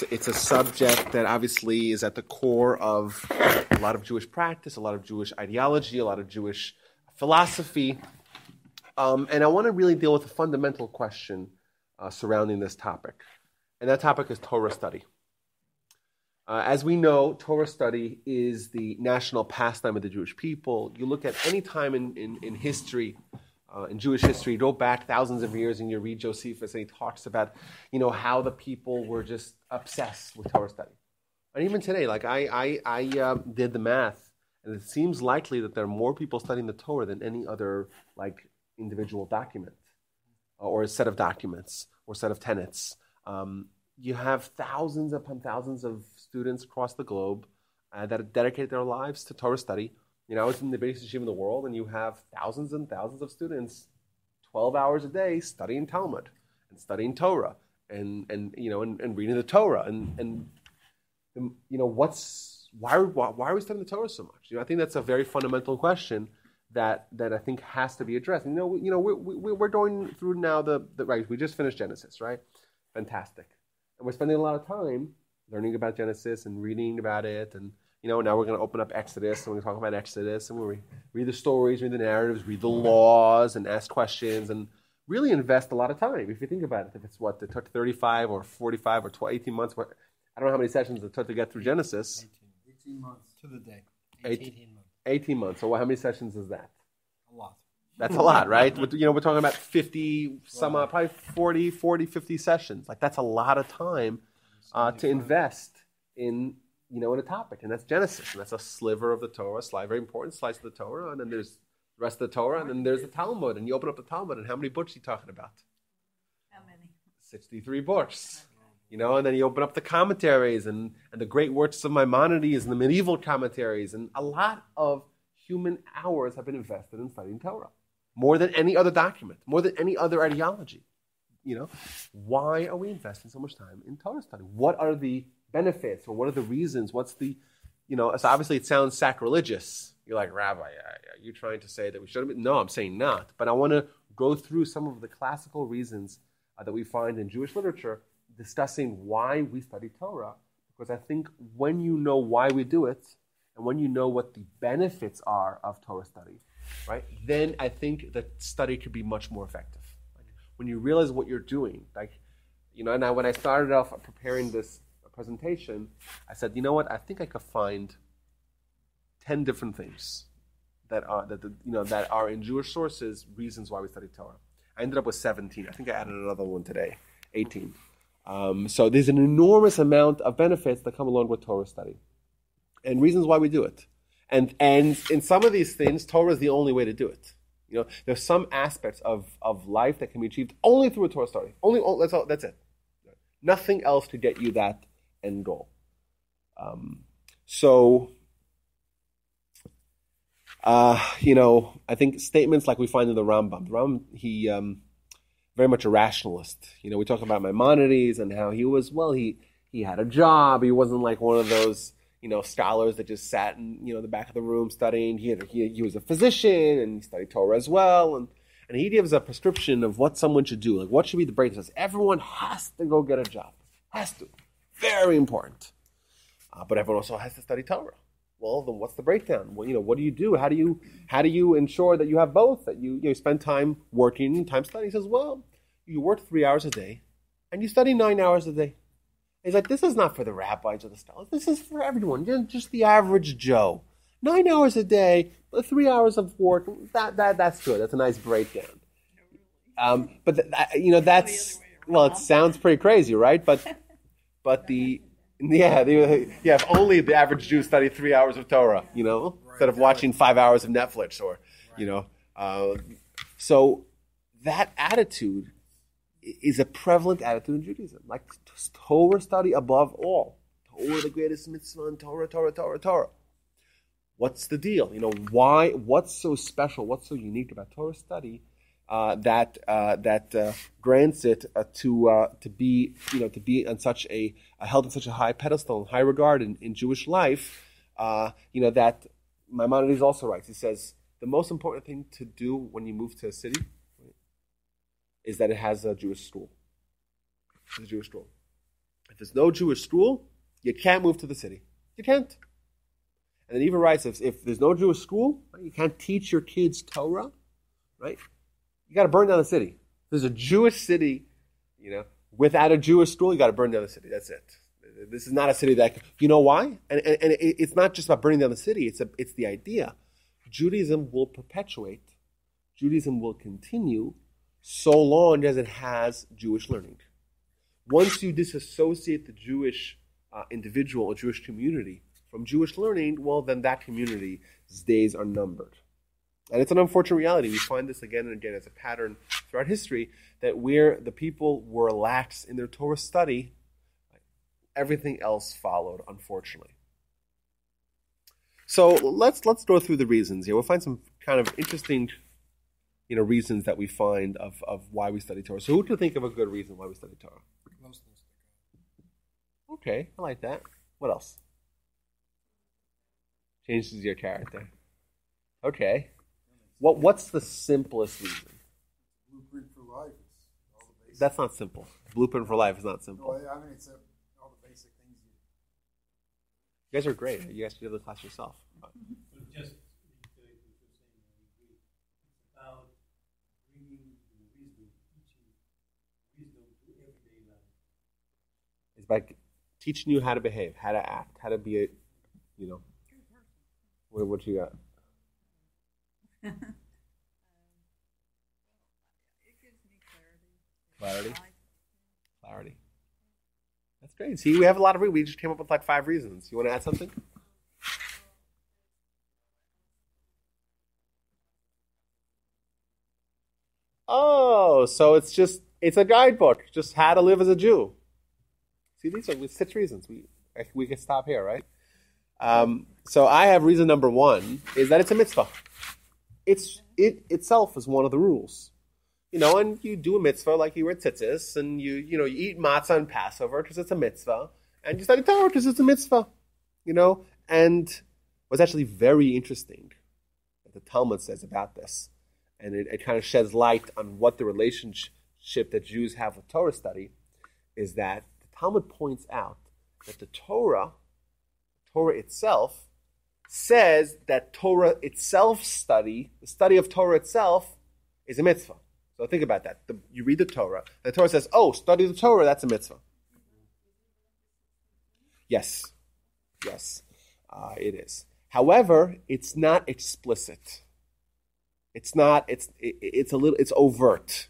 it's a subject that obviously is at the core of a lot of Jewish practice, a lot of Jewish ideology, a lot of Jewish philosophy. And I want to really deal with a fundamental question surrounding this topic. And that topic is Torah study. As we know, Torah study is the national pastime of the Jewish people. You look at any time in history, in Jewish history, go back thousands of years and you read Josephus and he talks about, how the people were just obsessed with Torah study. And even today, like I did the math, and it seems likely that there are more people studying the Torah than any other like individual document or a set of documents or set of tenets. You have thousands upon thousands of students across the globe that dedicate their lives to Torah study. It's in the biggest yeshiva in the world, and you have thousands and thousands of students, 12 hours a day, studying Talmud and studying Torah and reading the Torah why are we studying the Torah so much? I think that's a very fundamental question that I think has to be addressed. We're going through now the right. We just finished Genesis, right? Fantastic. And we're spending a lot of time learning about Genesis and reading about it. And, now we're going to open up Exodus, and we're going to talk about Exodus, and we'll read the stories, read the narratives, read the laws, and ask questions, and really invest a lot of time. If you think about it, if it's it took 35 or 45 or 18 months, I don't know how many sessions it took to get through Genesis. 18 months to the day. 18 months. 18 months. So how many sessions is that? A lot. That's a lot, right? We're talking about 50, probably 40, 50 sessions. Like, that's a lot of time to invest in, in a topic. And that's Genesis. And that's a sliver of the Torah, very important slice of the Torah. And then there's the rest of the Torah. And then there's the Talmud. And you open up the Talmud, and how many books are you talking about? How many? 63 books. And then you open up the commentaries and the great works of Maimonides and the medieval commentaries. And a lot of human hours have been invested in studying Torah. More than any other document, more than any other ideology. Why are we investing so much time in Torah study? What are the benefits, or what are the reasons? What's the, so obviously it sounds sacrilegious. You're like, Rabbi, are you trying to say that we shouldn't be? No, I'm saying not. But I want to go through some of the classical reasons that we find in Jewish literature discussing why we study Torah, because I think when you know why we do it, and when you know what the benefits are of Torah study, right, then I think that study could be much more effective. Like, when you realize what you're doing, and when I started off preparing this presentation, I said, I think I could find 10 different things that are in Jewish sources reasons why we study Torah. I ended up with 17. I think I added another one today, 18. So there's an enormous amount of benefits that come along with Torah study, and reasons why we do it. And in some of these things, Torah is the only way to do it. There's some aspects of life that can be achieved only through a Torah study. That's it. Nothing else to get you that end goal. I think statements like we find in the Rambam. The Rambam, he very much a rationalist. We talk about Maimonides and how he was, he had a job. He wasn't like one of those, scholars that just sat in, the back of the room studying. He was a physician, and he studied Torah as well. And he gives a prescription of what someone should do. Like, what should be the breakdown? Everyone has to go get a job. Has to. Very important. But everyone also has to study Torah. Well, then what's the breakdown? Well, what do you do? How do you ensure that you have both? That you spend time working and time studying? He says, well, you work 3 hours a day, and you study 9 hours a day. He's like, this is not for the rabbis or the scholars. This is for everyone, just the average Joe. 9 hours a day, 3 hours of work. That's good. That's a nice breakdown. But that's it sounds pretty crazy, right? But if only the average Jew studied 3 hours of Torah, instead of watching 5 hours of Netflix, or so that attitude is a prevalent attitude in Judaism. Like, Torah study above all. Torah, the greatest mitzvah, and Torah. What's the deal? Why? What's so special? What's so unique about Torah study that grants it to be on such held in such a high pedestal and high regard in Jewish life? That Maimonides also writes. He says the most important thing to do when you move to a city, right, is that it has a Jewish school. It's a Jewish school. if there's no Jewish school, you can't move to the city. You can't. And then even writes, if there's no Jewish school, you can't teach your kids Torah, right? You got to burn down the city. If there's a Jewish city, without a Jewish school, you got to burn down the city. That's it. This is not a city that, you know why? And it's not just about burning down the city. It's the idea. Judaism will perpetuate. Judaism will continue so long as it has Jewish learning. Once you disassociate the Jewish individual or Jewish community from Jewish learning, well, then that community's days are numbered. And it's an unfortunate reality. We find this again and again as a pattern throughout history, that where the people were lax in their Torah study, everything else followed, unfortunately. So let's go through the reasons here. We'll find some kind of interesting reasons that we find of why we study Torah. So who can think of a good reason why we study Torah? Okay, I like that. What else? Changes your character. Okay. What's the simplest reason? Blueprint for life. That's not simple. Blueprint for life is not simple. No, I mean, it's all the basic things. You guys are great. You guys should do the class yourself. Just it's about bringing wisdom, teaching wisdom to everyday life. It's by teaching you how to behave, how to act, how to be what you got? It gives me clarity. Clarity. That's great. See, we have a lot of reasons. We just came up with like 5 reasons. You want to add something? Oh, so it's a guidebook, just how to live as a Jew. See, these are 6 reasons. We can stop here, right? So I have reason number 1 is that it's a mitzvah. It itself is one of the rules. And you do a mitzvah like you were at tzitzis, and you eat matzah on Passover because it's a mitzvah, and you study Torah because it's a mitzvah. And what's actually very interesting that the Talmud says about this, and it kind of sheds light on what the relationship that Jews have with Torah study, is that the Talmud points out that the Torah itself, says that Torah itself the study of Torah itself, is a mitzvah. So think about that. You read the Torah says, oh, study the Torah, that's a mitzvah. Yes, it is. However, it's not explicit. It's overt.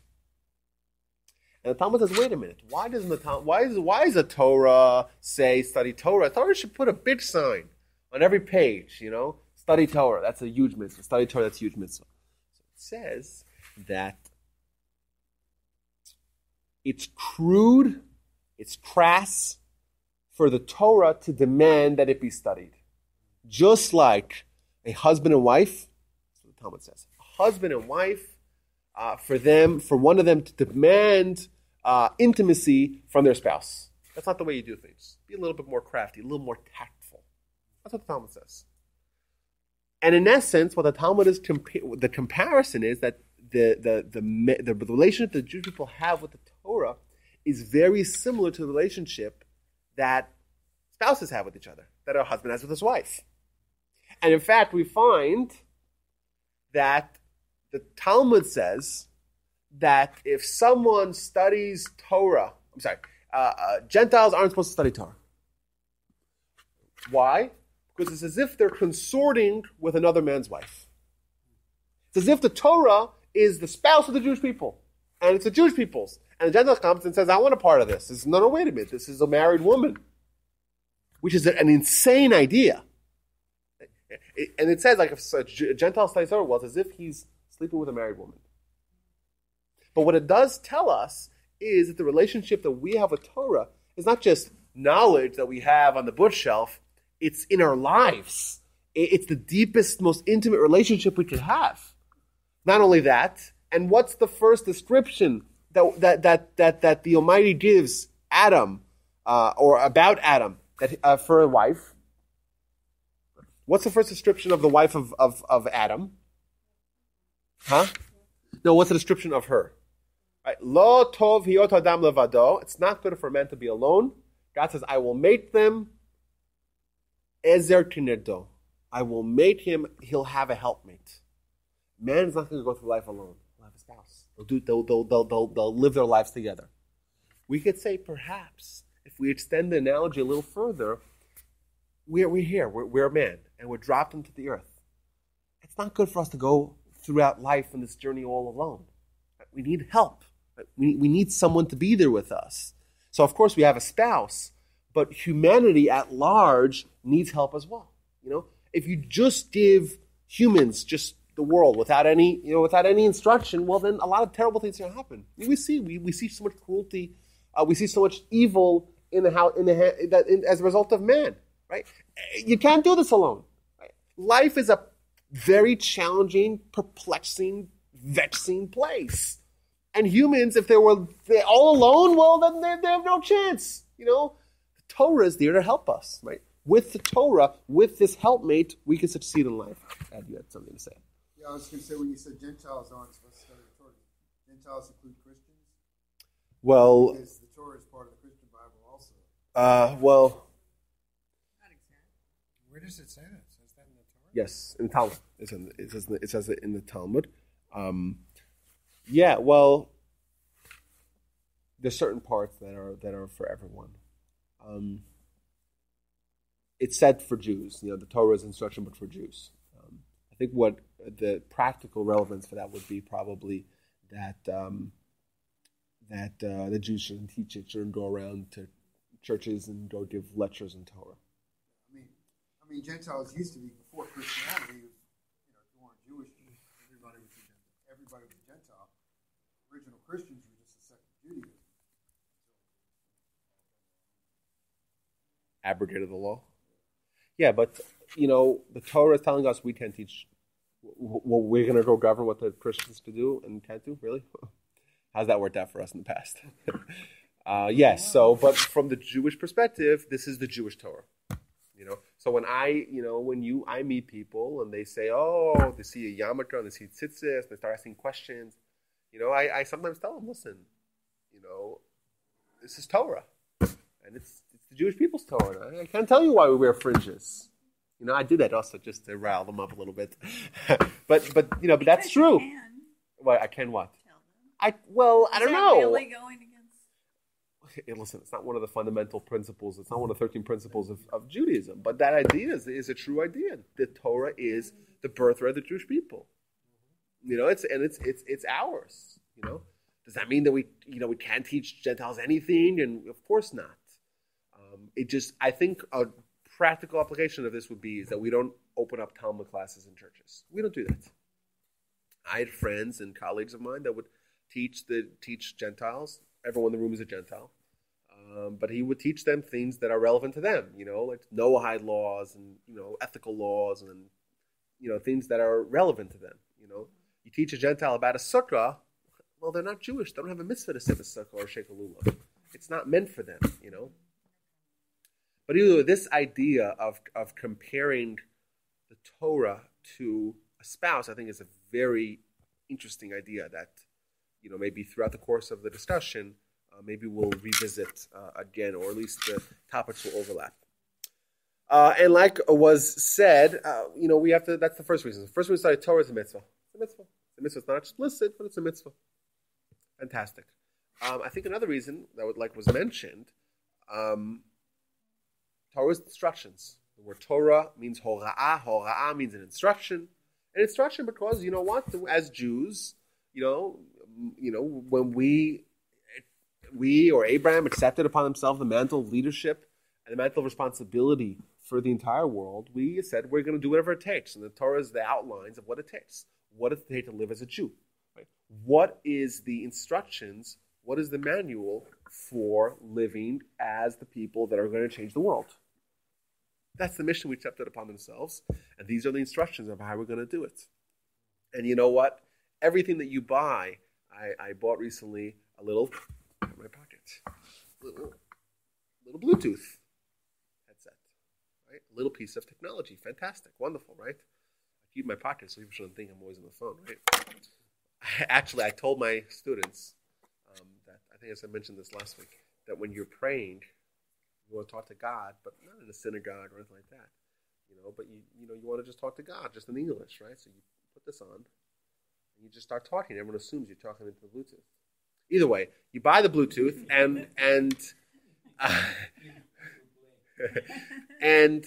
And the Talmud says, wait a minute, why does the Torah say study Torah? Torah should put a big sign on every page, study Torah, that's a huge mitzvah. Study Torah, that's a huge mitzvah. So it says that it's crude, it's crass for the Torah to demand that it be studied. Just like a husband and wife, that's what the Talmud says. A husband and wife, for one of them to demand intimacy from their spouse. That's not the way you do things. Be a little bit more crafty, a little more tactful. That's what the Talmud says. And in essence, what the Talmud is, the comparison is that the relationship that Jewish people have with the Torah is very similar to the relationship that spouses have with each other, that a husband has with his wife. And in fact, we find that the Talmud says that if someone studies Torah, Gentiles aren't supposed to study Torah. Why? Because it's as if they're consorting with another man's wife. It's as if the Torah is the spouse of the Jewish people, and it's the Jewish people's. And the Gentile comes and says, I want a part of this. This is, no, wait a minute. This is a married woman, which is an insane idea. And it says, like, if a Gentile studies Torah, well, it's as if he's sleeping with a married woman. But what it does tell us is that the relationship that we have with Torah is not just knowledge that we have on the bookshelf, it's in our lives. It's the deepest, most intimate relationship we could have. Not only that, and what's the first description that the Almighty gives Adam, or about Adam, for a wife? What's the first description of the wife of Adam? Huh? No, what's the description of her? Right. Lo tov hiyot adam levado. It's not good for a man to be alone. God says, I will make them ezer kinedo. I will make him, he'll have a helpmate. Man is not going to go through life alone. He'll have a spouse. They'll live their lives together. We could say, perhaps, if we extend the analogy a little further, we're here. We're a man, and we're dropped into the earth. It's not good for us to go throughout life in this journey all alone. We need help. We need someone to be there with us. So, of course, we have a spouse, but humanity at large needs help as well. If you just give humans just the world without any instruction, well, then a lot of terrible things are going to happen. We see so much cruelty. We see so much evil as a result of man. Right? You can't do this alone. Right? Life is a very challenging, perplexing, vexing place. And humans, if they're all alone, well, then they have no chance. The Torah is there to help us, right? With the Torah, with this helpmate, we can succeed in life. Ed, you had something to say. Yeah, I was going to say, when you said Gentiles aren't supposed to study the Torah, Gentiles include Christians? Well, because the Torah is part of the Christian Bible also. Well, Not exactly. Where does it say that? It says that in the Torah? yes, in the Talmud. It says it in the Talmud. Yeah, well, there's certain parts that are for everyone. It's said for Jews. The Torah is instruction, but for Jews. I think what the practical relevance for that would be probably that the Jews shouldn't teach it, shouldn't go around to churches and go give lectures in Torah. I mean, Gentiles used to be before Christianity. If you weren't Jewish, everybody was a Gentile. Original Christians were just a sect of Judaism. Abrogated the law. Yeah, but the Torah is telling us we can't teach. Well, we're going to go govern what the Christians can do and can't do. Really? How's that worked out for us in the past? Yes. So, but from the Jewish perspective, this is the Jewish Torah. So when I meet people and they say, oh, they see a yarmulke and they see tzitzis, and they start asking questions. I sometimes tell them, listen, this is Torah, and it's the Jewish people's Torah. I can't tell you why we wear fringes. I do that also just to rile them up a little bit. but that's true. You can Well, I can what? tell them. I don't know. Really going against? Listen, it's not one of the fundamental principles. It's not one of the 13 principles of Judaism. But that idea is a true idea. The Torah is the birthright of the Jewish people. It's ours. Does that mean that we can't teach Gentiles anything? And of course not. I think a practical application of this would be is that we don't open up Talmud classes in churches. We don't do that. I had friends and colleagues of mine that would teach Gentiles. Everyone in the room is a Gentile. But he would teach them things that are relevant to them, like Noahide laws and, ethical laws and, things that are relevant to them, You teach a Gentile about a sukkah, well, they're not Jewish. They don't have a mitzvah to set a sukkah or shake a lulav. It's not meant for them, But either way, this idea of comparing the Torah to a spouse, I think is a very interesting idea that, maybe throughout the course of the discussion, maybe we'll revisit again, or at least the topics will overlap. And like was said, we have to, that's the first reason. The first reason to study Torah is a mitzvah. It's a mitzvah. It's a mitzvah. It's not explicit, but it's a mitzvah. Fantastic. I think another reason that was mentioned, Torah's instructions. The word Torah means hora'ah. Hora'ah means an instruction. An instruction because, as Jews, when we or Abraham accepted upon himself the mantle of leadership and the mantle of responsibility for the entire world, we said we're going to do whatever it takes. And the Torah is the outlines of what it takes. What does it take to live as a Jew? Right? What is the instructions? What is the manual for living as the people that are going to change the world? That's the mission we accepted upon themselves. And these are the instructions of how we're going to do it. And you know what? Everything that you buy, I bought recently a little, in my pocket, little Bluetooth headset, right? A little piece of technology. Fantastic. Wonderful, right? I keep in my pocket so people shouldn't think I'm always on the phone, right? Actually, I told my students that, I think as I mentioned this last week, that when you're praying, You want to talk to God, but not in a synagogue or anything like that. But you want to just talk to God, just in English, right? So you put this on, and you just start talking. Everyone assumes you're talking into the Bluetooth. Either way, you buy the Bluetooth, and and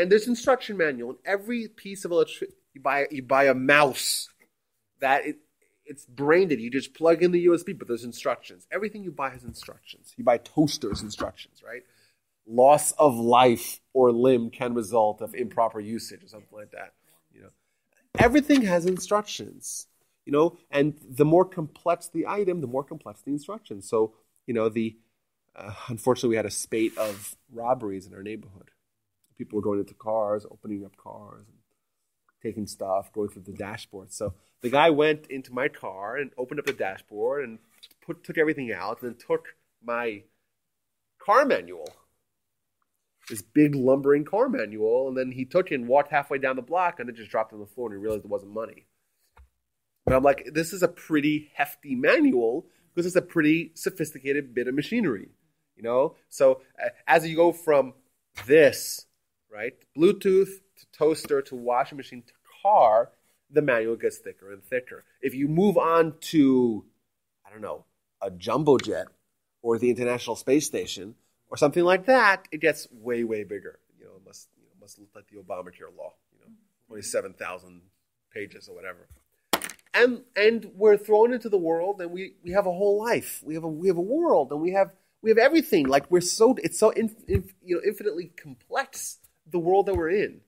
there's instruction manual. And every piece of electricity, you buy a mouse that it's branded. You just plug in the USB, but there's instructions. Everything you buy has instructions. You buy toasters, instructions, right? Loss of life or limb can result of improper usage or something like that. Everything has instructions. And the more complex the item, the more complex the instructions. So, unfortunately, we had a spate of robberies in our neighborhood. People were going into cars, opening up cars, and taking stuff, going through the dashboard. So the guy went into my car and opened up the dashboard and took everything out, and then took my car manual, this big lumbering car manual, and then he took it and walked halfway down the block, and then just dropped it on the floor, and he realized it wasn't money. But I'm like, this is a pretty hefty manual because it's a pretty sophisticated bit of machinery, So as you go from this, right, Bluetooth to toaster to washing machine to car, the manual gets thicker and thicker. If you move on to, I don't know, a jumbo jet or the International Space Station or something like that, it gets way, way bigger. It must look like the Obamacare law, 27,000 pages or whatever. And we're thrown into the world, and we have a whole life. We have a world, and we have everything. Like it's so infinitely complex. The world that we're in.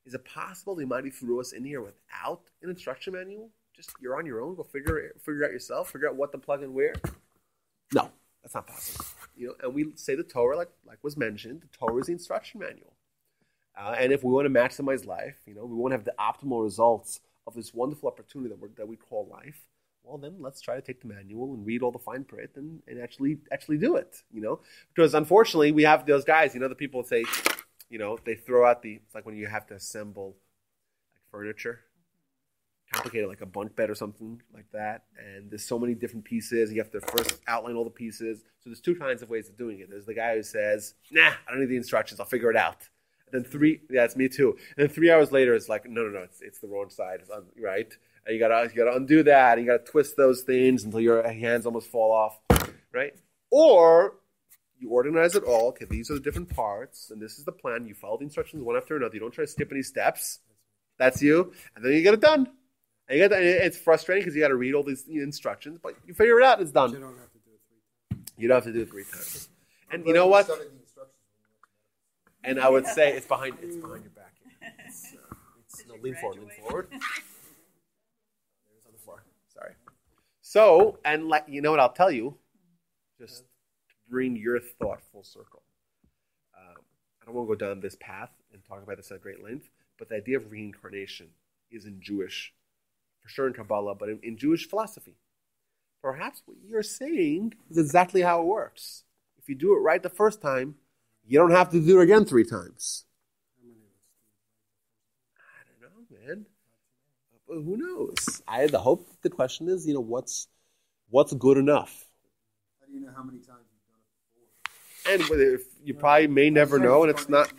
Is it possible they might have threw us in here without an instruction manual? Just you're on your own. Go figure out yourself. Figure out what to plug and where. No, that's not possible. And we say the Torah, like was mentioned, the Torah is the instruction manual. And if we want to maximize life, we want to have the optimal results of this wonderful opportunity that we call life, well, then let's try to take the manual and read all the fine print and actually do it, Because unfortunately, we have those guys, the people that say, they throw out it's like when you have to assemble like furniture, complicated, like a bunk bed or something like that, and there's so many different pieces, you have to first outline all the pieces. So there's two kinds of ways of doing it. There's the guy who says, nah, I don't need the instructions, I'll figure it out. And then it's me too. And then 3 hours later, it's like, no, it's the wrong side, right? And you gotta undo that, and you gotta twist those things until your hands almost fall off, right? Or you organize it all. Okay, these are the different parts, and this is the plan. You follow the instructions one after another. You don't try to skip any steps. That's you, and then you get it done. And it's frustrating because you got to read all these instructions, but you figure it out. And it's done. You don't have to do it 3 times. You don't have to do it 3 times. And you know what? And I would say it's behind your back. Lean forward. There's on the floor. Sorry. So, and you know what I'll tell you, just to bring your thought full circle. I don't want to go down this path and talk about this at great length, but the idea of reincarnation is in Jewish, for sure in Kabbalah, but in Jewish philosophy. Perhaps what you're saying is exactly how it works. If you do it right the first time, you don't have to do it again 3 times. I don't know, man. But who knows? The hope. The question is, what's good enough? How do you know how many times you've done it before? And you probably may never know, and it's not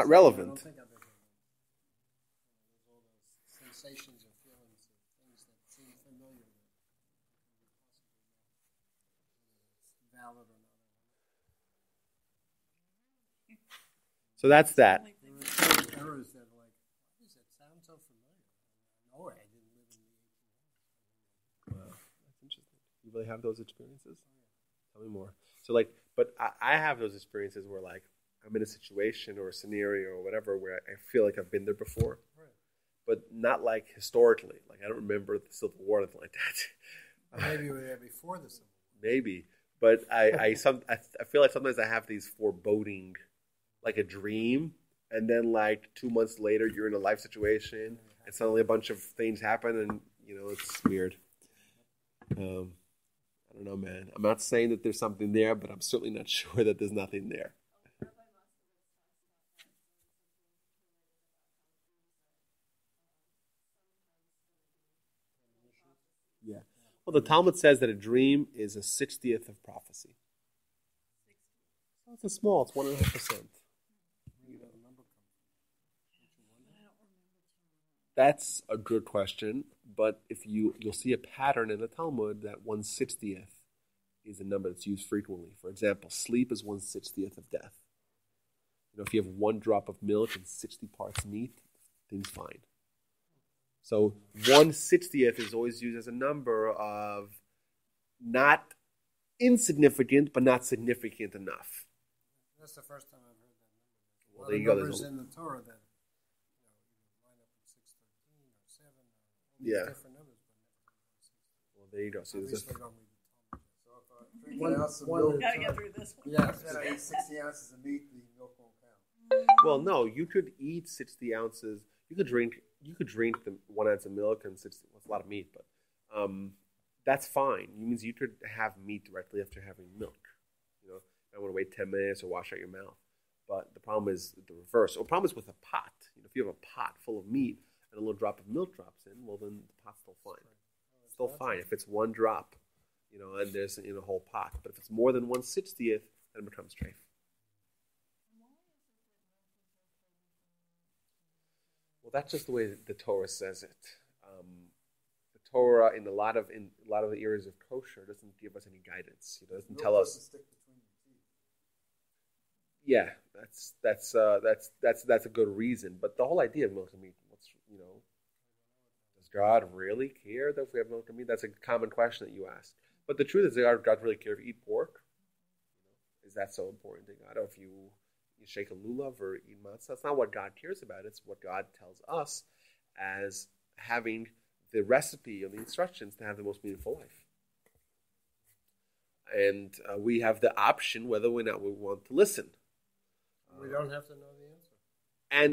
relevant. I don't think I've ever there's all those sensations or feelings of things that seem familiar that valid or not. So that's that. There are certain errors that are like, why does that sound so familiar? I know I didn't live in the 1800s. Wow, that's interesting. You really have those experiences? Tell me more. So but I have those experiences where I'm in a situation or a scenario or whatever where I feel like I've been there before, right. But not historically. I don't remember the Civil War or anything like that. Maybe you were there before the Civil War. Maybe, but I feel like sometimes I have these foreboding, like a dream, and then 2 months later you're in a life situation, and suddenly a bunch of things happen, and it's weird. I don't know, man. I'm not saying that there's something there, but I'm certainly not sure that there's nothing there. Yeah. Well, the Talmud says that a dream is a 60th of prophecy. It's small. It's 1.5%. Where did that number come from? That's a good question, but if you'll see a pattern in the Talmud that 1/60th is a number that's used frequently. For example, sleep is 1/60th of death. If you have 1 drop of milk and 60 parts meat, things fine. So 1/60th is always used as a number of not insignificant, but not significant enough. That's the first time I've heard that number. Well, there you go. Numbers in the Torah that line up with 613 or 7 or all these different numbers, but never 6. Well, there you go. So there's Obviously, don't read the Talmud. So if I drink an ounce of one- milk, Gotta get through this one. Yeah, then I eat 60 ounces of meat, the milk won't count. Well, no, you could eat 60 ounces. You could drink the 1 ounce of milk and 60. Well, it's a lot of meat, but that's fine. It means you could have meat directly after having milk. I want to wait 10 minutes or wash out your mouth. But the problem is the reverse. The problem is with a pot. If you have a pot full of meat and a little drop of milk drops in, well, then the pot's still fine. It's still fine if it's 1 drop, and there's in a whole pot. But if it's more than 1/60th, then it becomes treif. Well, that's just the way the Torah says it. The Torah, in a lot of the areas of kosher, doesn't give us any guidance. It doesn't tell us. Stick between your teeth. Yeah, that's a good reason. But the whole idea of milk and meat, does God really care that if we have milk and meat? That's a common question that you ask. But the truth is, does God really care if you eat pork? Is that so important to God? Or if you shake a lulav or eat matzah? That's not what God cares about. It's what God tells us as having the recipe or the instructions to have the most meaningful life. And we have the option whether or not we want to listen. we don't have to know the answer.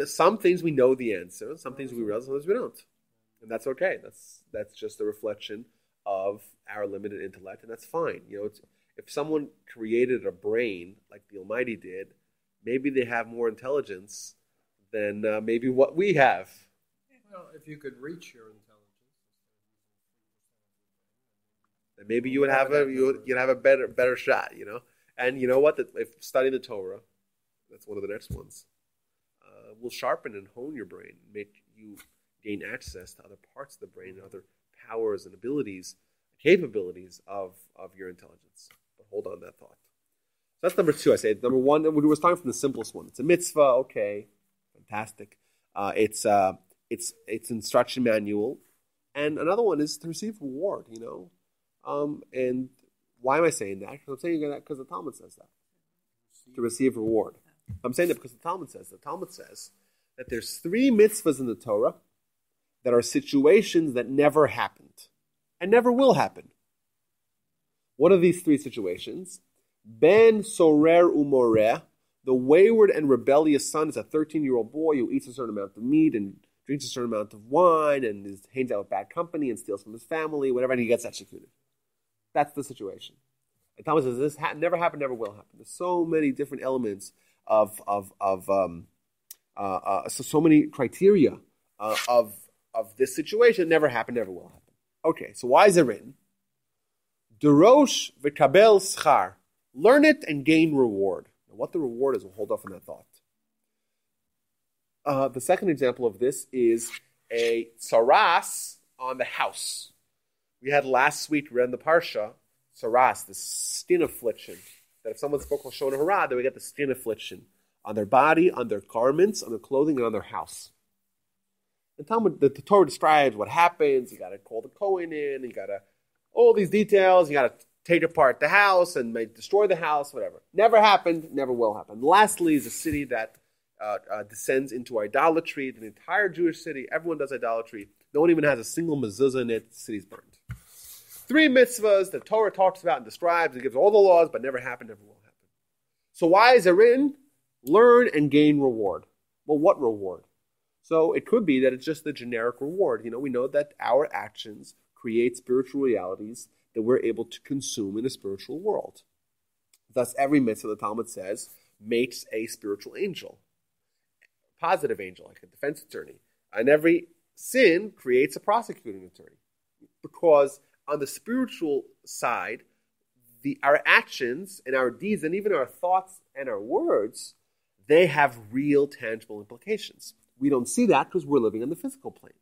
And some things we know the answer, some things we realize, others we don't. And that's okay. That's just a reflection of our limited intellect, and that's fine. If someone created a brain like the Almighty did, maybe they have more intelligence than maybe what we have. Well, if you could reach your intelligence, And maybe you would have a better shot, And you know what? If studying the Torah, that's one of the next ones, will sharpen and hone your brain, make you gain access to other parts of the brain, other powers and abilities, capabilities of your intelligence. But hold on that thought. So that's number 2. I say number 1. We were starting from the simplest one. It's a mitzvah. Okay, fantastic. It's instruction manual, and another one is to receive reward. And why am I saying that? Because I'm saying that because the Talmud says that to receive reward. I'm saying that because the Talmud says that there's 3 mitzvahs in the Torah that are situations that never happened and never will happen. What are these 3 situations? Ben sorer umoreh, the wayward and rebellious son, is a 13-year-old boy who eats a certain amount of meat and drinks a certain amount of wine and hangs out with bad company and steals from his family, whatever, and he gets executed. That's the situation. And Thomas says this never happened, never will happen. There's so many different elements so many criteria of this situation. Never happened, never will happen. Okay, so why is it written? Derosh v'kabel schar. Learn it and gain reward. Now, what the reward is, we'll hold off on that thought. The second example of this is a tsaras on the house. We had last week, we read in the Parsha, tsaras, the skin affliction. That if someone spoke Lashon Hara, they would get the skin affliction on their body, on their garments, on their clothing, and on their house. The Torah describes what happens. You got to call the Kohen in. You got to all these details. You got to take apart the house and destroy the house, whatever. Never happened. Never will happen. Lastly, is a city that descends into idolatry. The entire Jewish city, everyone does idolatry. No one even has a single mezuzah in it. The city's burned. 3 mitzvahs that Torah talks about and describes and gives all the laws, but never happened. Never will happen. So why is it written? Learn and gain reward. Well, what reward? So it could be that it's just the generic reward. We know that our actions create spiritual realities that we're able to consume in a spiritual world. Thus, every mitzvah, the Talmud says, makes a spiritual angel. A positive angel, like a defense attorney. And every sin creates a prosecuting attorney. Because on the spiritual side, our actions and our deeds and even our thoughts and our words, they have real, tangible implications. We don't see that because we're living on the physical plane.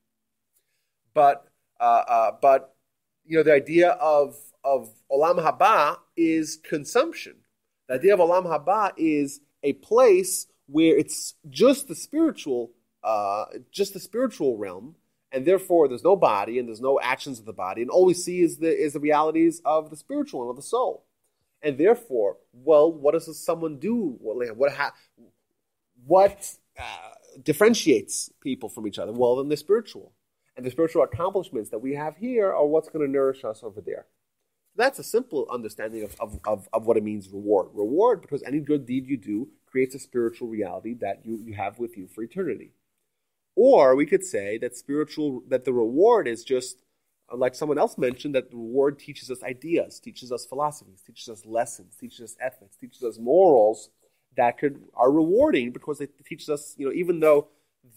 But the idea of Olam Haba is consumption. The idea of Olam Haba is a place where it's just the spiritual realm, and therefore there's no body and there's no actions of the body, and all we see is the realities of the spiritual and of the soul. And therefore, what does someone do? What differentiates people from each other? Well, then the spiritual. And the spiritual accomplishments that we have here are what's going to nourish us over there. That's a simple understanding of what it means, reward. Reward, because any good deed you do creates a spiritual reality that you have with you for eternity. Or we could say that the reward is just, like someone else mentioned, that the reward teaches us ideas, teaches us philosophies, teaches us lessons, teaches us ethics, teaches us morals that are rewarding because it teaches us, even though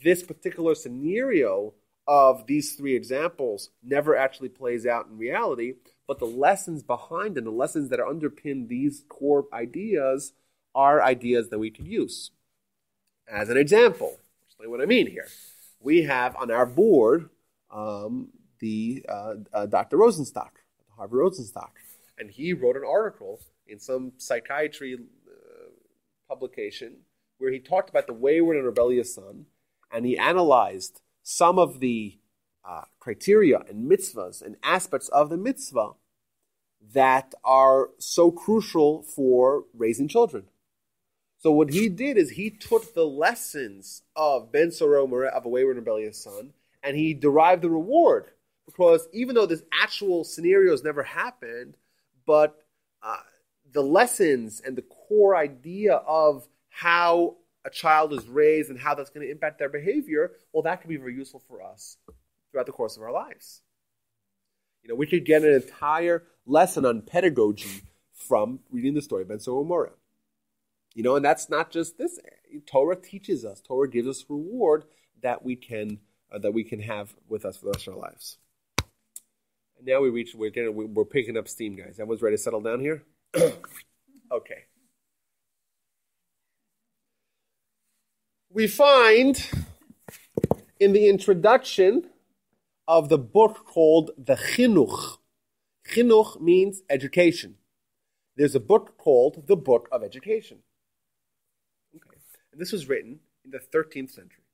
this particular scenario of these three examples never actually plays out in reality, but the lessons behind and the lessons that are underpin these core ideas are ideas that we can use. As an example, I'll explain what I mean here. We have on our board Dr. Rosenstock, Harvard Rosenstock, and he wrote an article in some psychiatry publication where he talked about the wayward and rebellious son, and he analyzed some of the criteria and mitzvahs and aspects of the mitzvah that are so crucial for raising children. So what he did is he took the lessons of Ben Soro Moreh, of a wayward and rebellious son, and he derived the reward. Because even though this actual scenarios never happened, but the lessons and the core idea of how a child is raised and how that's going to impact their behavior, well, that can be very useful for us throughout the course of our lives. We could get an entire lesson on pedagogy from reading the story of Ben Soro Moreh. And that's not just this. Torah teaches us. Torah gives us reward that we can have with us for the rest of our lives. And now we're picking up steam, guys. Everyone's ready to settle down here? Okay. We find in the introduction of the book called the Chinuch. Chinuch means education. There's a book called the Book of Education. Okay. And this was written in the 13th century.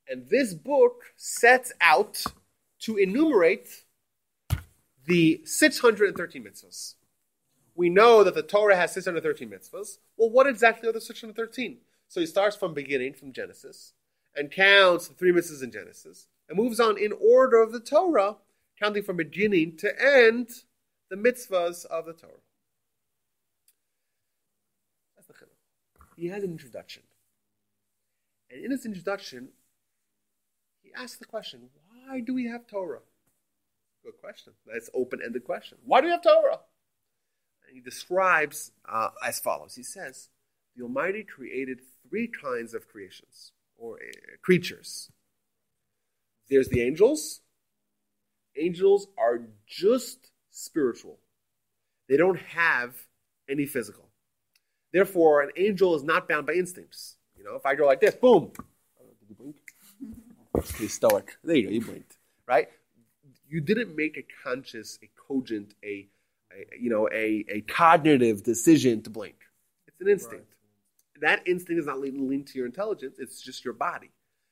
And this book sets out to enumerate the 613 mitzvahs. We know that the Torah has 613 mitzvahs. Well, what exactly are the 613? So he starts from beginning, from Genesis, and counts the 3 mitzvahs in Genesis, and moves on in order of the Torah, counting from beginning to end the mitzvahs of the Torah. That's the Chinuch. He has an introduction. And in his introduction, he asks the question, why do we have Torah? Good question. That's an open-ended question. Why do we have Torah? And he describes as follows. He says, the Almighty created 3 kinds of creations, or creatures. There's the angels. Angels are just spiritual. They don't have any physical. Therefore, an angel is not bound by instincts. If I go like this, boom. Did you blink? Pretty stoic. There you go, you blinked. Right? You didn't make a conscious, a cogent, a cognitive decision to blink. It's an instinct. Right. That instinct is not linked to your intelligence. It's just your body.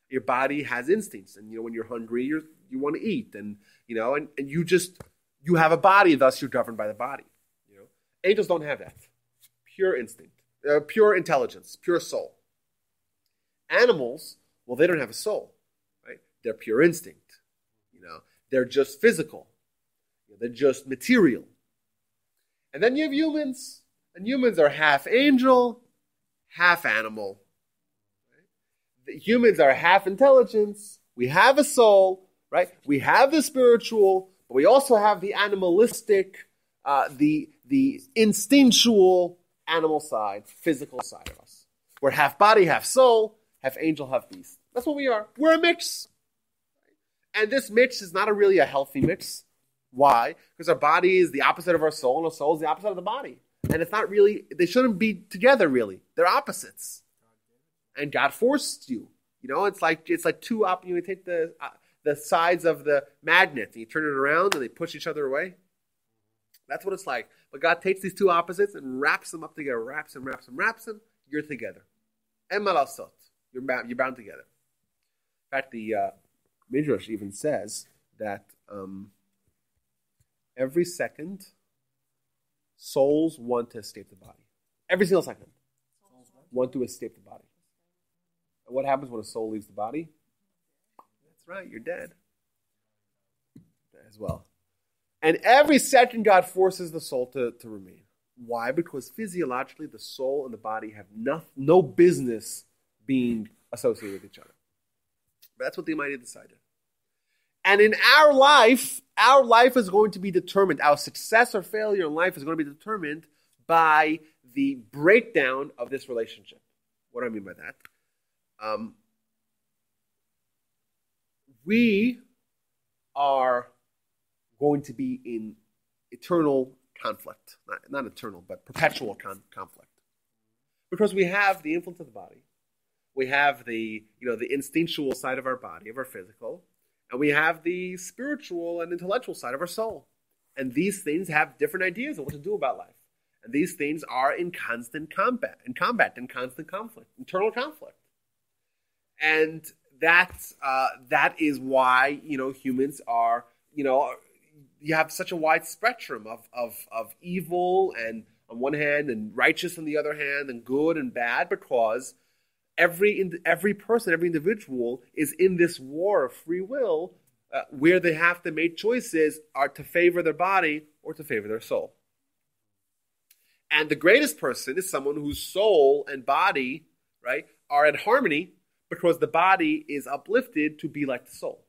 Your body has instincts, and when you're hungry, you want to eat, and you have a body. Thus, you're governed by the body. Angels don't have that. Pure instinct, pure intelligence, pure soul. Animals, well, they don't have a soul, right? They're pure instinct. They're just physical. They're just material. And then you have humans, and humans are half angel, half animal. Right? The humans are half intelligence. We have a soul, right? We have the spiritual, but we also have the animalistic, the instinctual animal side, physical side of us. We're half body, half soul, half angel, half beast. That's what we are. We're a mix. And this mix is not really a healthy mix. Why? Because our body is the opposite of our soul, and our soul is the opposite of the body. And it's not really, they shouldn't be together really. They're opposites. And God forced you. It's like two you take the sides of the magnet and you turn it around and they push each other away. That's what it's like. But God takes these two opposites and wraps them up together, wraps them. You're together. En ma lasot. You're bound together. In fact, the Midrash even says that every second, souls want to escape the body. Every single second. Want to escape the body. And what happens when a soul leaves the body? That's right, you're dead. As well. And every second God forces the soul to remain. Why? Because physiologically the soul and the body have no business being associated with each other. But that's what the Almighty decided. And in our life is going to be determined, our success or failure in life is going to be determined by the breakdown of this relationship. What do I mean by that? We are going to be in eternal conflict. Not eternal, but perpetual conflict. Because we have the influence of the body. We have the instinctual side of our body, of our physical, and we have the spiritual and intellectual side of our soul. And these things have different ideas of what to do about life. And these things are in constant combat, in constant conflict, internal conflict. And that is why, humans are, you have such a wide spectrum of evil and on one hand and righteous on the other hand and good and bad, because every person, every individual is in this war of free will where they have to make choices are to favor their body or to favor their soul. And the greatest person is someone whose soul and body, right, are in harmony because the body is uplifted to be like the soul.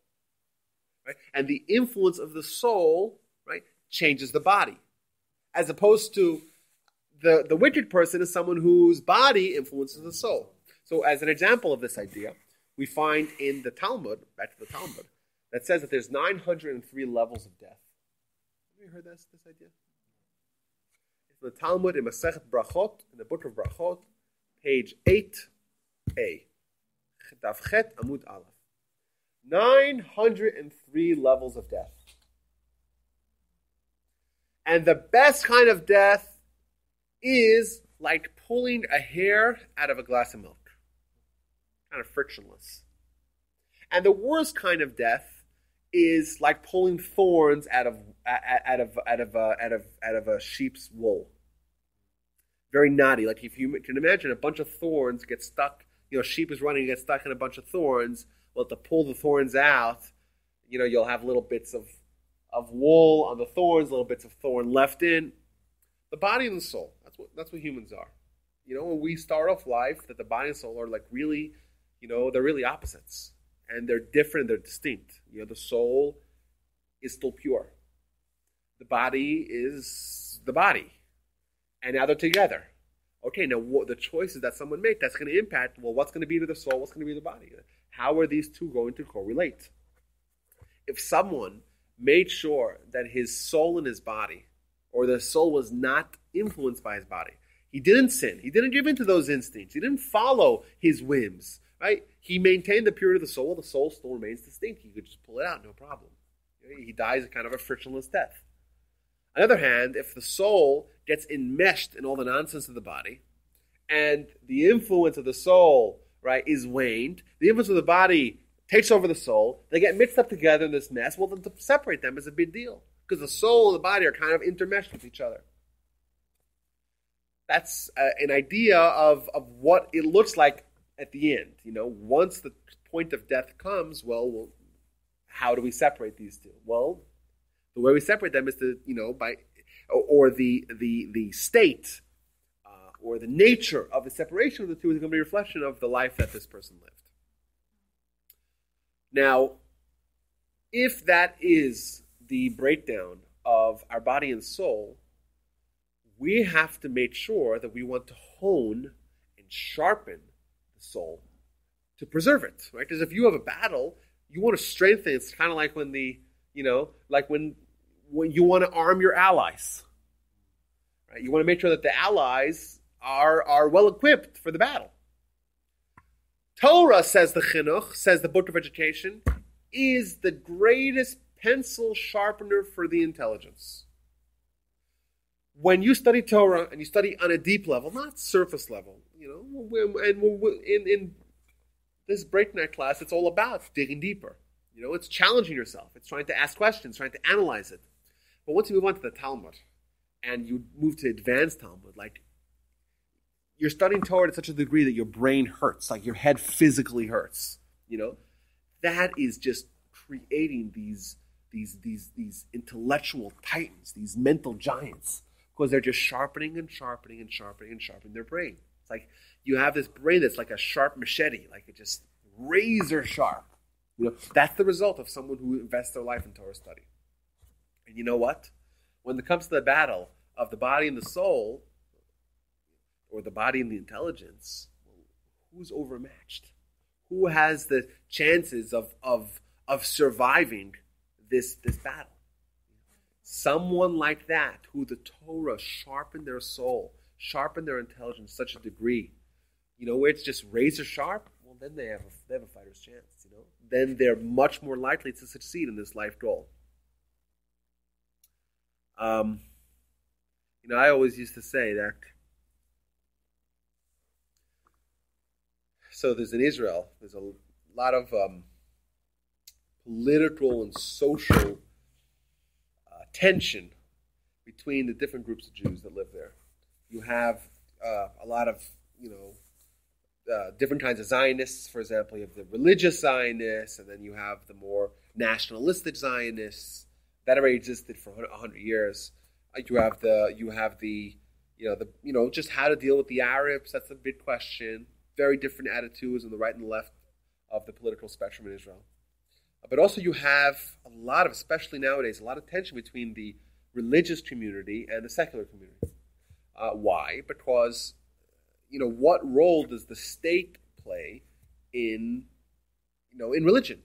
Right? And the influence of the soul, right, changes the body. As opposed to the wicked person is someone whose body influences the soul. So as an example of this idea, we find in the Talmud, back to the Talmud, that says that there's 903 levels of death. Have you heard this idea? It's in the Talmud in Masechet Brachot, in the book of Brachot, page 8a. Daf Chet Amud Aleph. 903 levels of death. And the best kind of death is like pulling a hair out of a glass of milk. Kind of frictionless. And the worst kind of death is like pulling thorns out of a sheep's wool. Very knotty. Like if you can imagine a bunch of thorns get stuck, a sheep is running and gets stuck in a bunch of thorns. Well, to pull the thorns out, you'll have little bits of wool on the thorns, little bits of thorn left in. The body and the soul, that's what humans are. When we start off life, that the body and soul are like really, they're really opposites. And they're different, they're distinct. The soul is still pure. The body is the body. And now they're together. Okay, now the choices that someone makes, that's going to impact, what's going to be to the soul, what's going to be to the body? How are these two going to correlate? If someone made sure that his soul and his body, or the soul was not influenced by his body, he didn't sin, he didn't give in to those instincts, he didn't follow his whims, right? He maintained the purity of the soul still remains distinct. He could just pull it out, no problem. He dies a kind of a frictionless death. On the other hand, if the soul gets enmeshed in all the nonsense of the body, and the influence of the soul, right, is waned, the influence of the body takes over the soul, they get mixed up together in this mess, well, then to separate them is a big deal, because the soul and the body are kind of intermeshed with each other. That's an idea of what it looks like at the end. Once the point of death comes, well, how do we separate these two? Well, the way we separate them is to, by, or the state, or the nature of the separation of the two is going to be a reflection of the life that this person lived. Now, if that is the breakdown of our body and soul, we have to make sure that we want to hone and sharpen the soul to preserve it, right? Because if you have a battle, you want to strengthen it. It's kind of like when when you want to arm your allies, Right? You want to make sure that the allies are well equipped for the battle. Torah, says the Chinuch, says the Book of Education, is the greatest pencil sharpener for the intelligence. When you study Torah and you study on a deep level, not surface level, in this Breakneck class, it's all about digging deeper. It's challenging yourself. It's trying to ask questions, trying to analyze it. But once you move on to the Talmud and you move to advanced Talmud, like you're studying Torah to such a degree that your brain hurts, like your head physically hurts. That is just creating these intellectual titans, these mental giants, because they're just sharpening and sharpening and sharpening and sharpening their brain. It's like you have this brain that's like a sharp machete, like it just razor sharp. That's the result of someone who invests their life in Torah study. And you know what? When it comes to the battle of the body and the soul, or the body and the intelligence, who's overmatched? Who has the chances of surviving this battle? Someone like that, who the Torah sharpened their soul, sharpened their intelligence to such a degree, where it's just razor sharp. Well, then they have a fighter's chance. Then they're much more likely to succeed in this life goal. I always used to say that. So there's in Israel, there's a lot of political and social tension between the different groups of Jews that live there. You have a lot of, different kinds of Zionists. For example, you have the religious Zionists, and then you have the more nationalistic Zionists that already existed for 100 years. You have the just how to deal with the Arabs. That's a big question. Very different attitudes on the right and the left of the political spectrum in Israel. But also you have a lot of, especially nowadays, a lot of tension between the religious community and the secular community. Why? Because, what role does the state play in religion?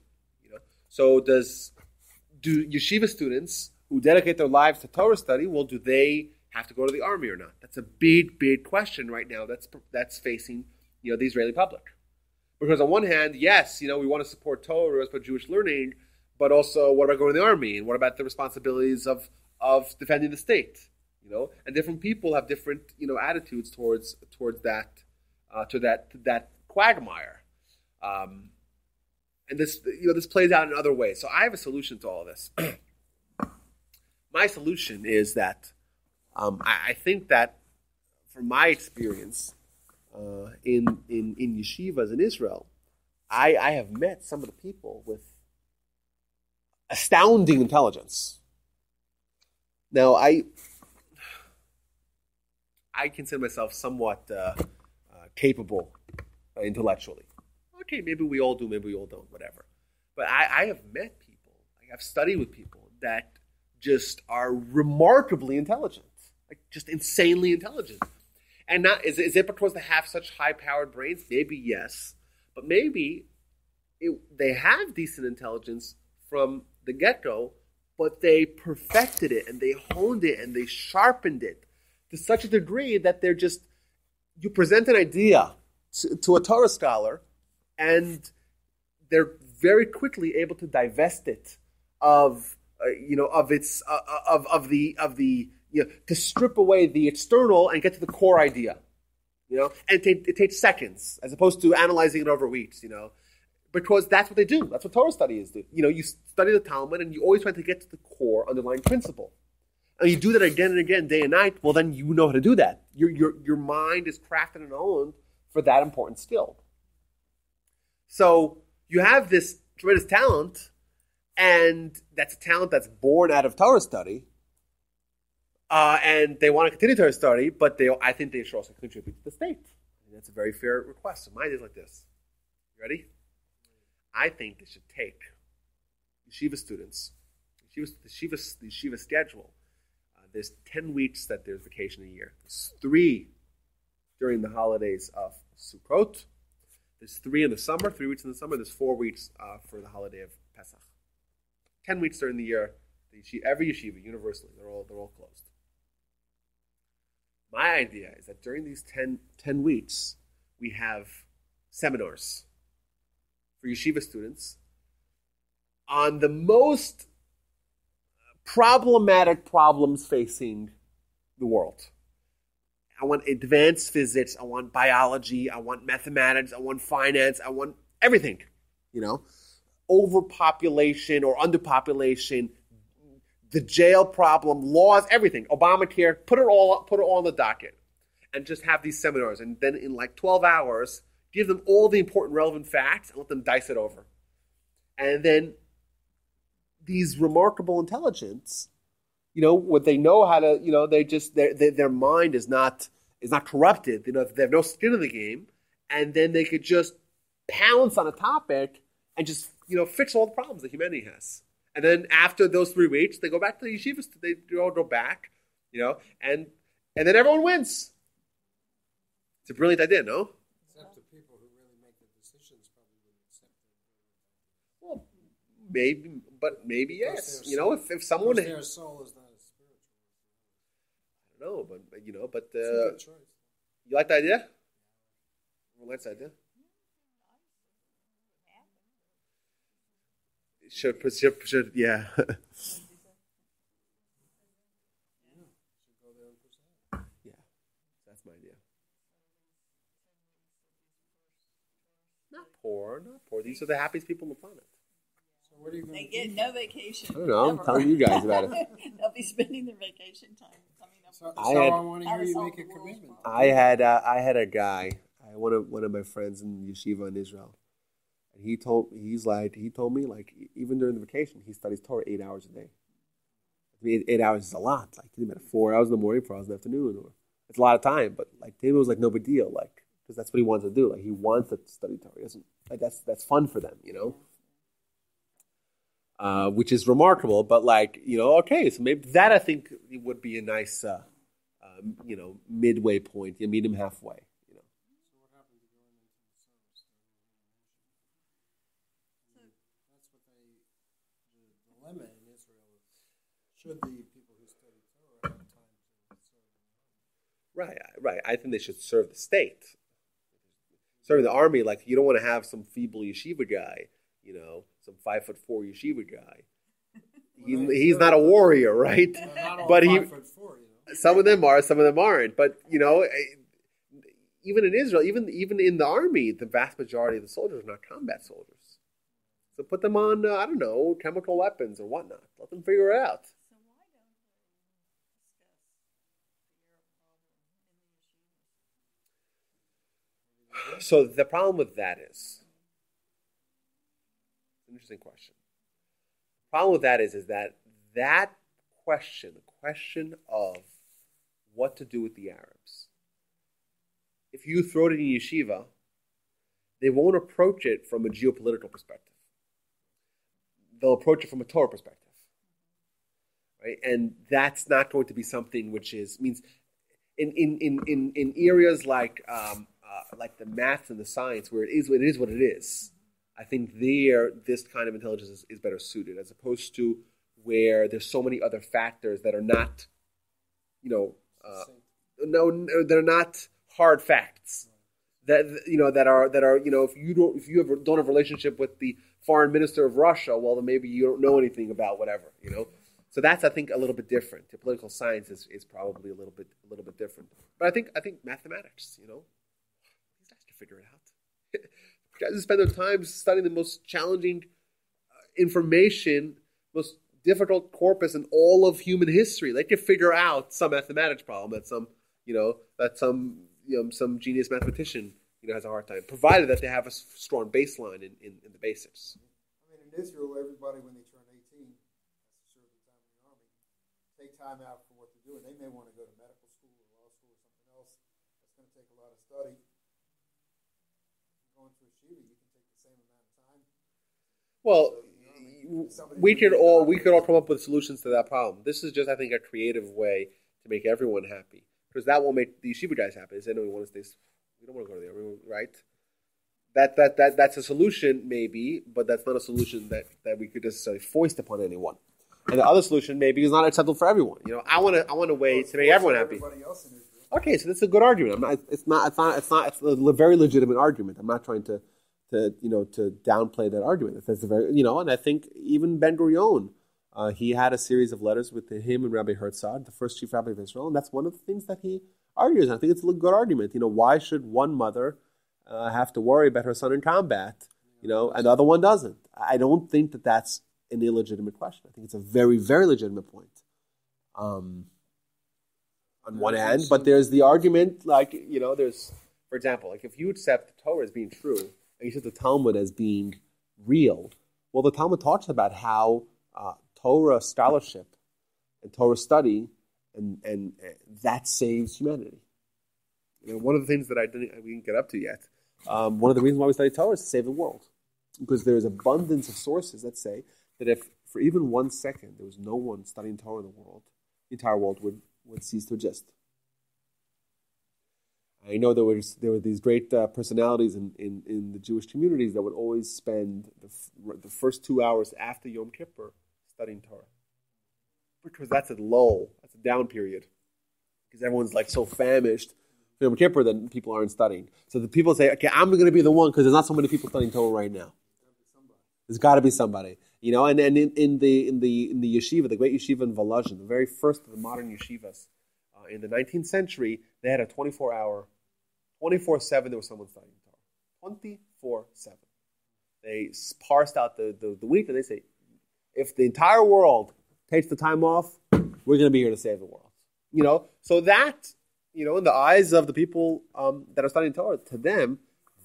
So do yeshiva students who dedicate their lives to Torah study, do they have to go to the army or not? That's a big, big question right now that's facing the Israeli public. Because on one hand, yes, we want to support Torah, we want to support Jewish learning, but also what about going to the army? And what about the responsibilities of defending the state? And different people have different, attitudes towards that, to that quagmire. And this plays out in other ways. So I have a solution to all of this. My solution is that I think that, from my experience, in yeshivas in Israel, I have met some of the people with astounding intelligence. Now, I consider myself somewhat capable intellectually. Okay, maybe we all do, maybe we all don't, whatever. But I have met people, I've studied with people that just are remarkably intelligent, like just insanely intelligent. And not is it because they have such high-powered brains? Maybe yes, but maybe they have decent intelligence from the get-go, but they perfected it and they honed it and they sharpened it to such a degree that they're just, you present an idea to a Torah scholar, and they're very quickly able to divest it of to strip away the external and get to the core idea, and it takes seconds as opposed to analyzing it over weeks, because that's what they do. That's what Torah studies do. You study the Talmud and you always try to get to the core underlying principle, and you do that again and again, day and night. Well, then you know how to do that. Your mind is crafted and owned for that important skill. So you have this tremendous talent, and that's a talent that's born out of Torah study. And they want to continue Torah study, but I think they should also contribute to the state. And that's a very fair request. So mine is like this. You ready? I think they should take yeshiva students, the yeshiva schedule. There's 10 weeks that there's vacation a year. There's 3 during the holidays of Sukkot. There's 3 in the summer, 3 weeks in the summer. There's 4 weeks for the holiday of Pesach. 10 weeks during the year. Every yeshiva, universally, they're all closed. My idea is that during these 10 weeks, we have seminars for yeshiva students on the most problematic problems facing the world. I want advanced physics, I want biology, I want mathematics, I want finance, I want everything, overpopulation or underpopulation, the jail problem, laws, everything, Obamacare, put it all on the docket and just have these seminars. And then in like 12 hours, give them all the important relevant facts and let them dice it over. And then these remarkable intelligence, what they know how to, they just, their mind is not corrupted. They have no skin in the game. And then they could just pounce on a topic and just, fix all the problems that humanity has. And then after those 3 weeks, they go back to the yeshivas. They all go back, and then everyone wins. It's a brilliant idea, no? Except the people who really make the decisions probably wouldn't accept it. Well, maybe yes. If someone their soul is not as spiritual. I don't know, but It's a good choice. You like the idea? Everyone likes the idea. Should yeah. Should go there and present. Yeah, that's my idea. Not poor. These are the happiest people on the planet. So what are you going They to get do? no vacation. I don't know. I'm Ever. telling you guys about it. They'll be spending their vacation time coming up. So I had- I want to hear you make a commitment. I had a guy, one of my friends in yeshiva in Israel, and he told me like even during the vacation he studies Torah 8 hours a day. I mean, 8 hours is a lot. Like he about 4 hours in the morning, 4 hours in the afternoon, or it's a lot of time. But like to him it was like no big deal, like because that's what he wants to do. Like he wants to study Torah. He doesn't like that's fun for them, which is remarkable. But like okay, so maybe that I think would be a nice midway point. You meet him halfway. So what happened to going into the service? That's what the dilemma in Israel is. Should the people who study Torah have time to serve in the army? Right. I think they should serve the state. Serving the army, like you don't want to have some feeble yeshiva guy, some 5'4" yeshiva guy. He's not a warrior, right? No, not all But 5'4", some of them are, some of them aren't. But even in Israel, even in the army, the vast majority of the soldiers are not combat soldiers. So put them on, I don't know, chemical weapons or whatnot. Let them figure it out. So why don't they discuss the Arab problem in the yeshivas? So the problem with that is, interesting question. The problem with that is that question, the question of what to do with the Arabs, if you throw it in yeshiva, they won't approach it from a geopolitical perspective. They'll approach it from a Torah perspective, right? And that's not going to be something which means in areas like the math and the science, where it is what it is. I think this kind of intelligence is better suited, as opposed to where there's so many other factors that are not, they're not hard facts. That if you don't have a relationship with the foreign minister of Russia, well then maybe you don't know anything about whatever. So that's I think a little bit different. The political science is probably a little bit different. But I think mathematics, these guys can figure it out. Guys spend their time studying the most challenging information, most difficult corpus in all of human history. They can figure out some mathematics problem that some genius mathematician has a hard time, provided that they have a strong baseline in the basics. I mean, in Israel, everybody when they turn 18 has to serve the time in the army, take time out for what they're doing. They may want to go to medical school or law school or something else. That's going to take a lot of study. Going to a shiva, you can take the same amount of time. Well, we could all come up with solutions to that problem. This is just, I think, a creative way to make everyone happy, because that will make the yeshiva guys happy. They know we want to stay. We don't want to go to the army, right? That's a solution, maybe, but that's not a solution that we could necessarily foist upon anyone. And the other solution maybe is not acceptable for everyone. I want a way to make everyone happy. Everybody else in Israel. Okay, so that's a good argument. It's a very legitimate argument. I'm not trying to downplay that argument. That's a very, and I think even Ben Gurion, he had a series of letters with him and Rabbi Herzog, the first chief rabbi of Israel, and that's one of the things that he argues. And I think it's a good argument. Why should one mother have to worry about her son in combat, and the other one doesn't? I don't think that that's an illegitimate question. I think it's a very, very legitimate point. On one hand, but there's the argument, there's, for example, if you accept the Torah as being true, and you accept the Talmud as being real, well, the Talmud talks about how Torah scholarship and Torah study, and that saves humanity. One of the things that we didn't get up to yet, one of the reasons why we study Torah is to save the world. Because there is abundance of sources that say that if for even 1 second there was no one studying Torah in the world, the entire world would cease to exist. I know there were these great personalities in the Jewish communities that would always spend the first 2 hours after Yom Kippur studying Torah. Because that's a lull, that's a down period. Because everyone's so famished for Yom Kippur that people aren't studying. So the people say, okay, I'm going to be the one because there's not so many people studying Torah right now. There's got to be somebody. And in the yeshiva, the great yeshiva in Volozhin, the very first of the modern yeshivas, in the 19th century, they had a 24-hour, 24/7, there was someone studying Torah. 24/7. They parsed out the week, and they say, if the entire world takes the time off, we're going to be here to save the world. So that, in the eyes of the people that are studying Torah, to them,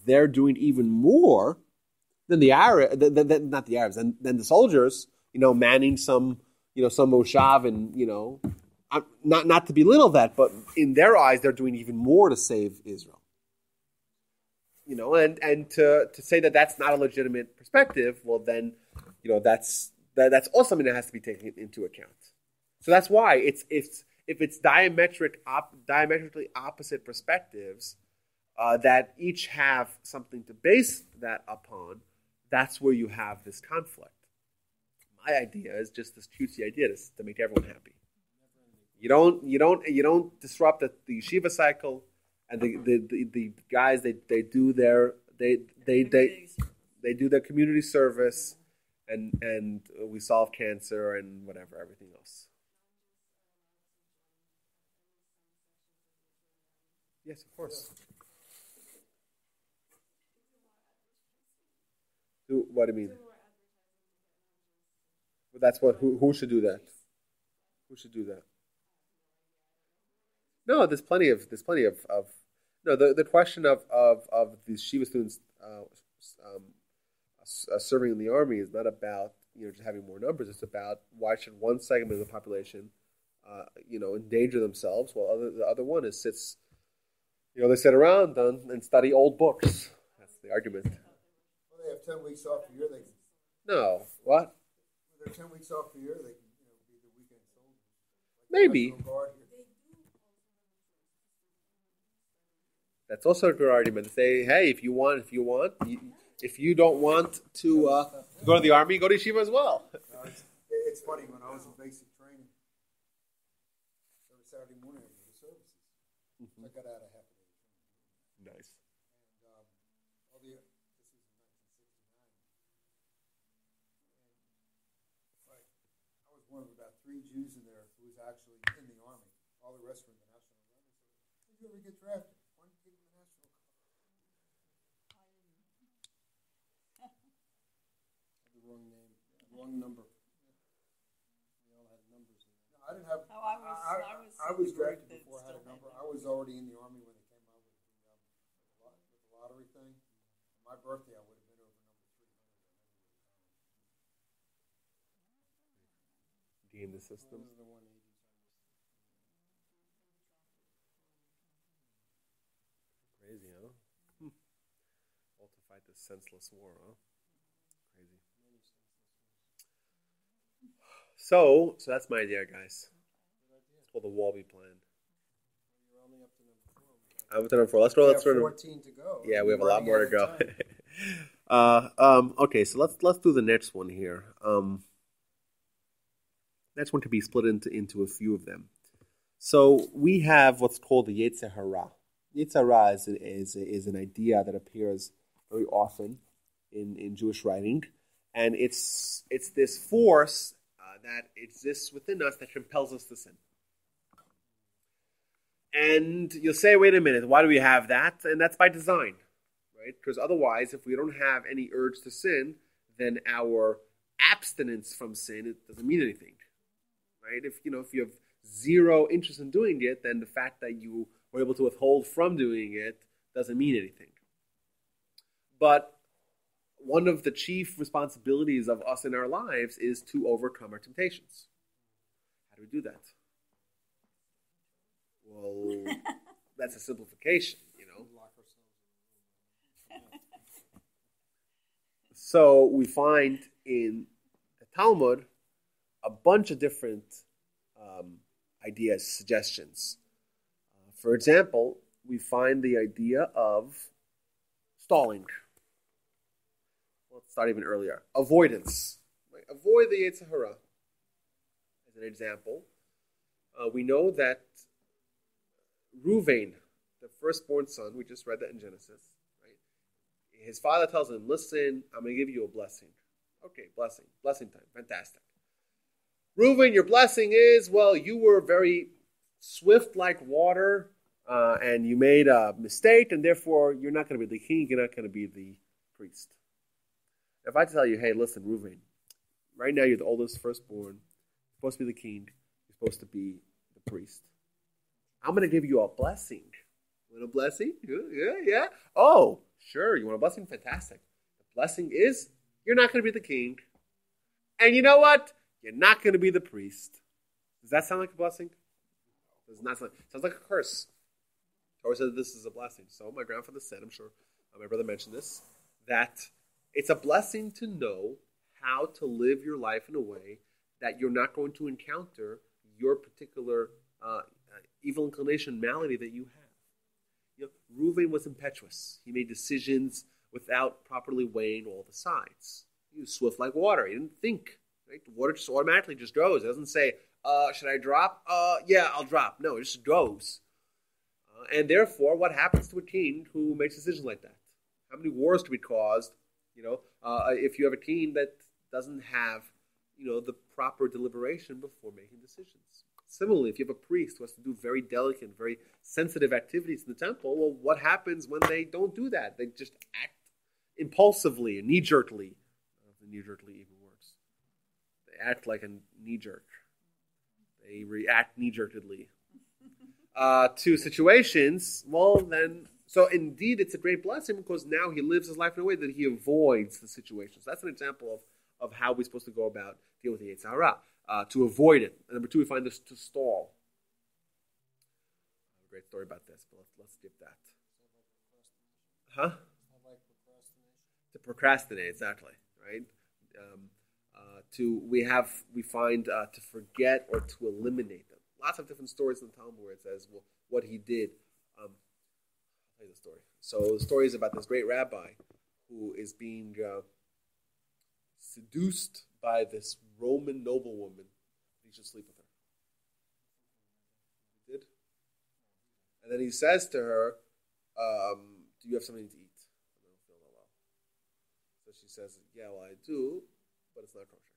they're doing even more than the Arab, not the Arabs, than the soldiers, manning some moshav, and not to belittle that, but in their eyes, they're doing even more to save Israel. And to say that that's not a legitimate perspective, well, then, that's also something that has to be taken into account. So that's why if it's diametrically opposite perspectives that each have something to base that upon, that's where you have this conflict. My idea is just this cutesy idea to make everyone happy. You don't disrupt the yeshiva cycle, and the guys they do their community service, and we solve cancer and whatever, everything else. Yes, of course. What do you mean? Well, that's what. Who should do that? Who should do that? No, there's plenty of. No, the question of these Shiva students serving in the army is not about just having more numbers. It's about why should one segment of the population endanger themselves while the other one sits. They sit around and study old books. That's the argument. They have 10 weeks off a year. No, what? They're 10 weeks off a year. They can be the weekend soldiers. Maybe. That's also a good argument to say, hey, if you don't want to go to the army, go to yeshiva as well. It's funny, when I was in basic training, every Saturday morning I go to services. I got out of half a day. Nice. And this was in 1969. And I was one of about 3 Jews in there who was actually in the army. All the rest were in the National Guard. Did you ever get drafted? Why didn't you get in the National Guard? The wrong name, wrong number. We all had numbers in there. No, I didn't have. I was drafted before I had a number. I was already in the army when they came out with the lottery thing. On my birthday, I would have been over number 300. Game the system. This is the 180s. Crazy, huh? All to fight this senseless war, huh? Crazy. So that's my idea, guys. It's called the Walby plan. You're only up to number 4. I'm up to number 4. Let's roll. We have 14 to go. Yeah, we have a lot more to go. Okay, so let's do the next one here. Next one could be split into a few of them. So we have what's called the Yetzer Hara. Yetzer Hara is an idea that appears very often in Jewish writing, and it's this force that exists within us that compels us to sin. And you'll say, wait a minute, why do we have that? And that's by design, right? Because otherwise, if we don't have any urge to sin, then our abstinence from sin, it doesn't mean anything, right? If you have zero interest in doing it, then the fact that you were able to withhold from doing it doesn't mean anything. But one of the chief responsibilities of us in our lives is to overcome our temptations. How do we do that? Well, that's a simplification, So we find in the Talmud a bunch of different ideas, suggestions. For example, we find the idea of stalling. Well, let's start even earlier. Avoidance. Right? Avoid the Yetzer Hara. As an example, we know that Ruvain, the firstborn son, we just read that in Genesis, right? His father tells him, listen, I'm going to give you a blessing. Okay, blessing time, fantastic. Reuven, your blessing is, well, you were very swift like water, and you made a mistake, and therefore you're not going to be the king, you're not going to be the priest. If I tell you, hey, listen, Reuven, right now you're the oldest firstborn, you're supposed to be the king, you're supposed to be the priest. I'm going to give you a blessing. Want a blessing? Yeah. Oh, sure, you want a blessing? Fantastic. The blessing is, you're not going to be the king, and you know what? You're not going to be the priest. Does that sound like a blessing? Does not sound. Sounds like a curse. Torah said this is a blessing. So my grandfather said, I'm sure my brother mentioned this, that it's a blessing to know how to live your life in a way that you're not going to encounter your particular evil inclination, malady that you have. Reuven was impetuous. He made decisions without properly weighing all the sides. He was swift like water. He didn't think. Right? The water just automatically just goes. It doesn't say, should I drop? Yeah, I'll drop. No, it just goes. And therefore, what happens to a king who makes decisions like that? How many wars to be caused, if you have a king that doesn't have, the proper deliberation before making decisions? Similarly, if you have a priest who has to do very delicate, very sensitive activities in the temple, well, what happens when they don't do that? They just act impulsively and knee-jerkily. Knee-jerkily even worse. They act like a knee-jerk. They react knee-jerkedly to situations. Well, then, so indeed it's a great blessing because now he lives his life in a way that he avoids the situation. So that's an example of how we're supposed to go about dealing with the Yetzer Hara. To avoid it. And number two, we find this to stall. I have a great story about this, but let's skip that. Huh? To procrastinate, exactly. Right? We find to forget or to eliminate them. Lots of different stories in the Talmud where it says, well, what he did. I'll tell you the story. So the story is about this great rabbi who is being seduced by this Roman noblewoman. He should sleep with her. He did. And then he says to her, do you have something to eat? I don't feel that well. So she says, yeah, well, I do, but it's not kosher.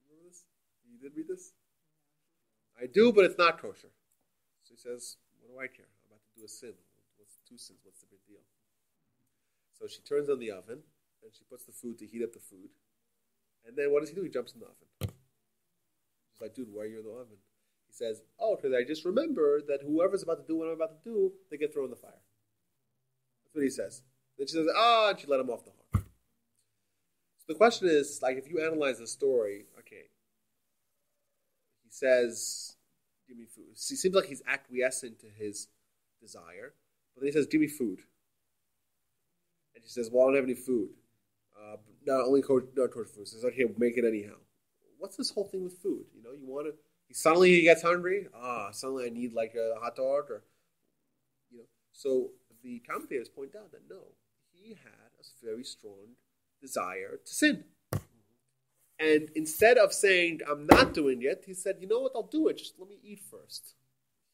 Remember this? You did read this? I do, but it's not kosher. So he says, what do I care? I'm about to do a sin. What's two sins? What's the big deal? So she turns on the oven, and she puts the food to heat up the food. And then what does he do? He jumps in the oven. She's like, dude, why are you in the oven? He says, oh, because I just remember that whoever's about to do what I'm about to do, they get thrown in the fire. That's what he says. Then she says, and she let him off the hook. So the question is, like, if you analyze the story, okay, he says, give me food. It seems like he's acquiescing to his desire. But then he says, give me food. And she says, well, I don't have any food. Not only kosher food. So says, okay, make it anyhow. What's this whole thing with food? You want to. Suddenly he gets hungry. Suddenly I need like a hot dog, or So the commentators point out that no, he had a very strong desire to sin. And instead of saying, I'm not doing it, he said, you know what, I'll do it. Just let me eat first.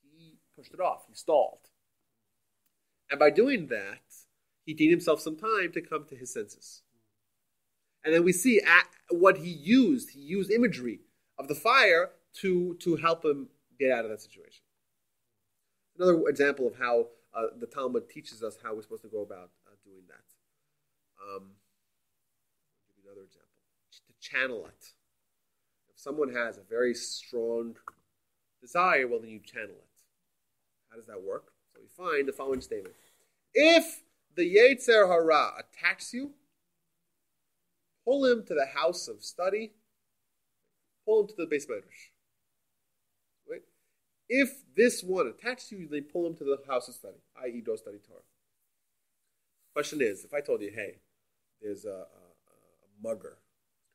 He pushed it off. He stalled. And by doing that, he gained himself some time to come to his senses. And then we see what he used. He used imagery of the fire to help him get out of that situation. Another example of how the Talmud teaches us how we're supposed to go about doing that. I'll give you another example. To channel it. If someone has a very strong desire, well, then you channel it. How does that work? So we find the following statement. If the Yetzer Hara attacks you, pull him to the house of study, pull him to the Beis Medrash. Right? If this one attacks you, they pull him to the house of study, i.e. don't study Torah. Question is, if I told you, hey, there's a mugger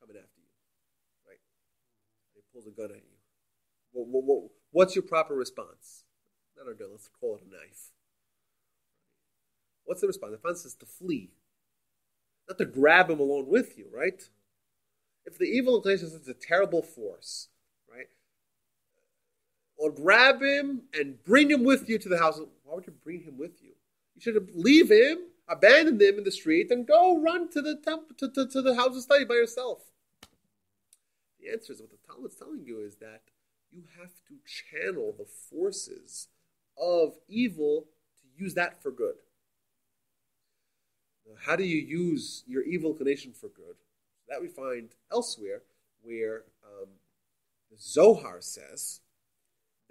coming after you, right? He pulls a gun at you. What's your proper response? Not a gun, let's call it a knife. What's the response? The response is to flee. Not to grab him along with you, right? If the evil inclination is a terrible force, right? Or grab him and bring him with you to the house. Why would you bring him with you? You should leave him, abandon him in the street, and go run to the temple, to the house of study by yourself. The answer is what the Talmud's telling you is that you have to channel the forces of evil to use that for good. Now, how do you use your evil inclination for good? That we find elsewhere, where the Zohar says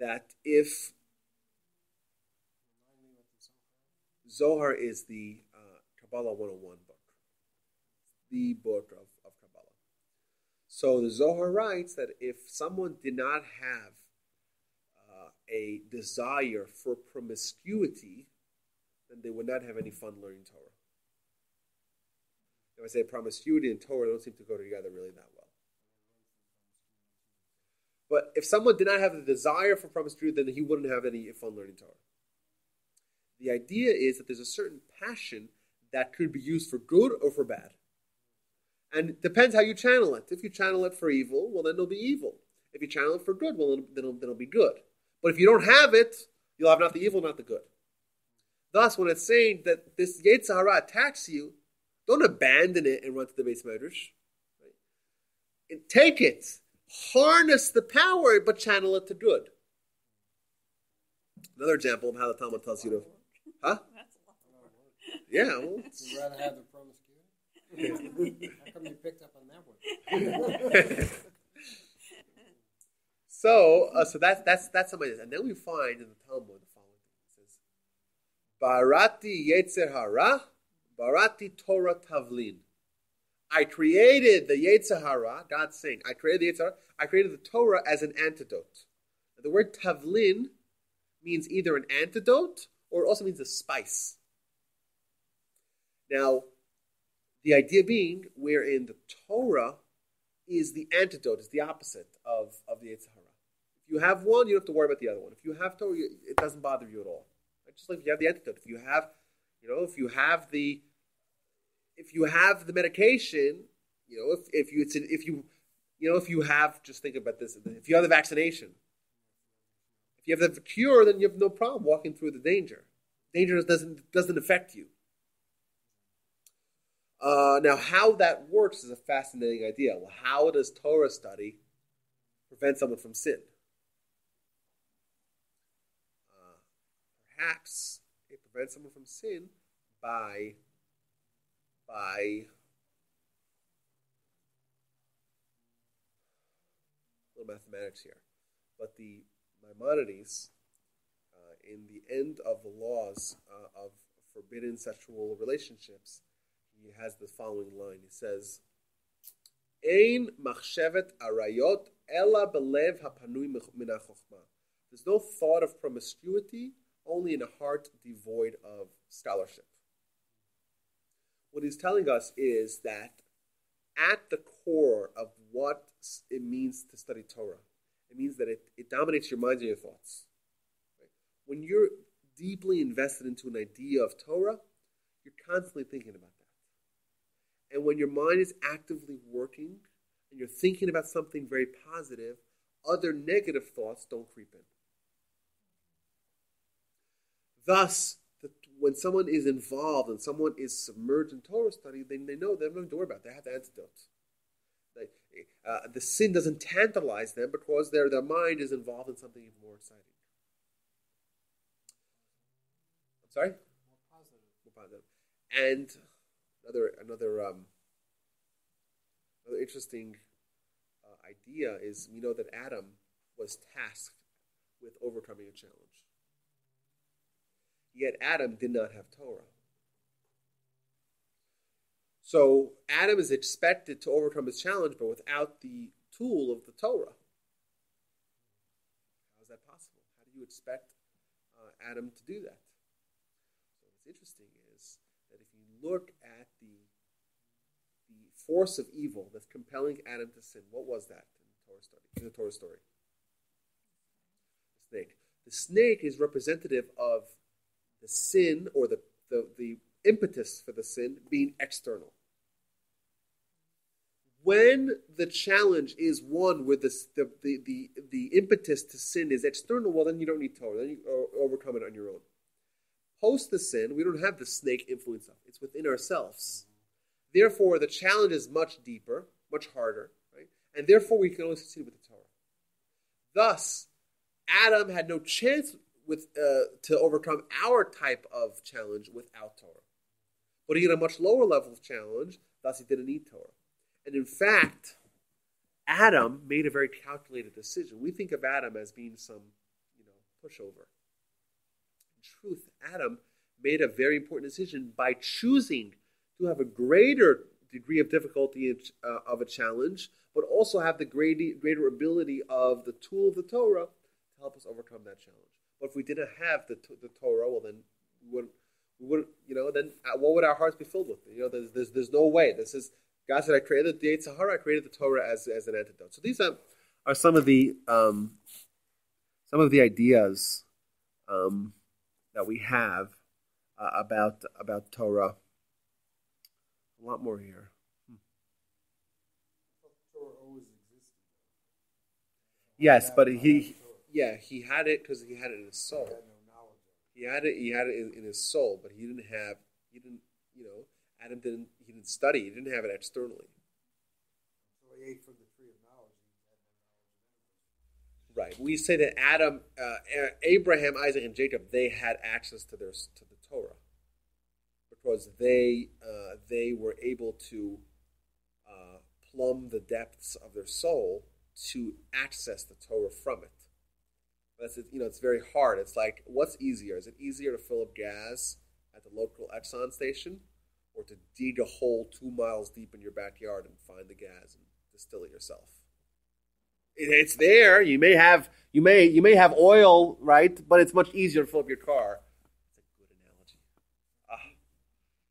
that if Zohar is the Kabbalah 101 book, the book of Kabbalah. So the Zohar writes that if someone did not have a desire for promiscuity, then they would not have any fun learning Torah. Now I say promiscuity and Torah don't seem to go together really that well. But if someone did not have the desire for promiscuity, then he wouldn't have any fun learning Torah. The idea is that there's a certain passion that could be used for good or for bad. And it depends how you channel it. If you channel it for evil, well, then it'll be evil. If you channel it for good, well, then it'll be good. But if you don't have it, you'll have not the evil, not the good. Thus, when it's saying that this Yetzer Hara attacks you, don't abandon it and run to the Beis Medrash. Right? And take it. Harness the power, but channel it to good. Another example of how the Talmud tells you to... Huh? That's a lot of work. Yeah. Well, You'd rather have the promiscuity? How come you picked up on that one? So that's somebody. And then we find in the Talmud the following thing. It says, Barati Yetzer Hara, Barati Torah Tavlin. I created the Yetzer Hara, God's saying, I created the Yetzer Hara, I created the Torah as an antidote. Now, the word Tavlin means either an antidote or it also means a spice. Now, the idea being wherein the Torah is the antidote, is the opposite of the Yetzer Hara. If you have one, you don't have to worry about the other one. If you have Torah, it doesn't bother you at all. Just like if you have the antidote. If you have the medication, if you have, just think about this. If you have the vaccination, if you have the cure, then you have no problem walking through the danger. Danger doesn't affect you. Now, how that works is a fascinating idea. Well, how does Torah study prevent someone from sin? Perhaps it prevents someone from sin by little mathematics here. But the Maimonides, in the end of the laws of forbidden sexual relationships, he has the following line. He says, Ein machshevet arayot ela belev hapanui min hachokma. There's no thought of promiscuity, only in a heart devoid of scholarship. What he's telling us is that at the core of what it means to study Torah, it means that it dominates your mind and your thoughts. Right? When you're deeply invested into an idea of Torah, you're constantly thinking about that. And when your mind is actively working, and you're thinking about something very positive, other negative thoughts don't creep in. Thus, when someone is involved and someone is submerged in Torah study, they know they don't have to worry about it. They have the antidote. The sin doesn't tantalize them because their mind is involved in something even more exciting. I'm sorry? More positive. And another interesting idea is we know that Adam was tasked with overcoming a challenge. Yet Adam did not have Torah. So Adam is expected to overcome his challenge, but without the tool of the Torah. How is that possible? How do you expect Adam to do that? So what's interesting is that if you look at the force of evil that's compelling Adam to sin, what was that in the Torah story? The snake. The snake is representative of the sin, or the impetus for the sin, being external. When the challenge is one where the impetus to sin is external, well, then you don't need Torah. Then you overcome it on your own. Post the sin, we don't have the snake influence of it. It's within ourselves. Therefore, the challenge is much deeper, much harder, right? And therefore, we can only succeed with the Torah. Thus, Adam had no chance to overcome our type of challenge without Torah. But he had a much lower level of challenge, thus he didn't need Torah. And in fact, Adam made a very calculated decision. We think of Adam as being some, pushover. In truth, Adam made a very important decision by choosing to have a greater degree of difficulty of a challenge, but also have the greater ability of the tool of the Torah to help us overcome that challenge. But if we didn't have the Torah, well, then we wouldn't, then what would our hearts be filled with? There's no way. This is, God said, I created the Sahara, I created the Torah as an antidote. So these are some of the ideas that we have about Torah. A lot more here. Torah always existed. Yes, but he had it because he had it in his soul. He had it in his soul, but Adam didn't study. He didn't have it externally. So he ate from the tree of knowledge. Right. We say that Adam, Abraham, Isaac, and Jacob, they had access to the Torah because they were able to plumb the depths of their soul to access the Torah from it. But it's very hard. It's like, what's easier? Is it easier to fill up gas at the local Exxon station, or to dig a hole 2 miles deep in your backyard and find the gas and distill it yourself? It's there. You may have oil, right? But it's much easier to fill up your car. It's a good analogy.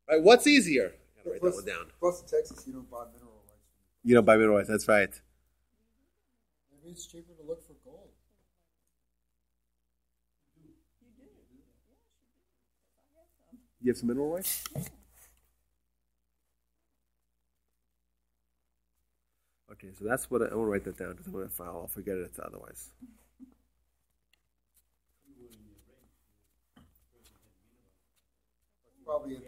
Right? What's easier? I gotta write that one down. Plus, in Texas, you don't buy mineral rights. You don't buy mineral rights. That's right. Maybe it's cheaper to look for gold. You have some mineral rights? Okay, so that's what I want to write that down because I'm going to file. I'll forget it otherwise. Probably.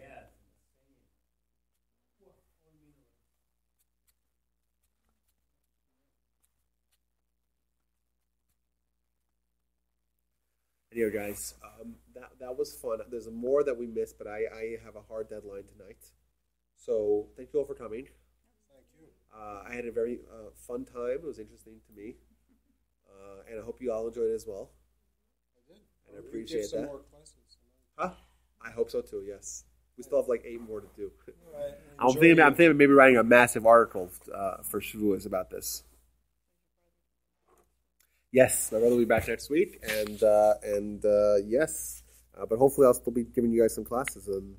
Anyway, guys, that was fun. There's more that we missed, but I have a hard deadline tonight. So thank you all for coming. Thank you. I had a very fun time. It was interesting to me. And I hope you all enjoyed it as well. I did. And I appreciate some that. more classes. Huh? I hope so too, yes. We still have like 8 more to do. Right. I'm thinking of maybe writing a massive article for Shavuos about this. Yes, my brother will be back next week, and yes, but hopefully I'll still be giving you guys some classes, and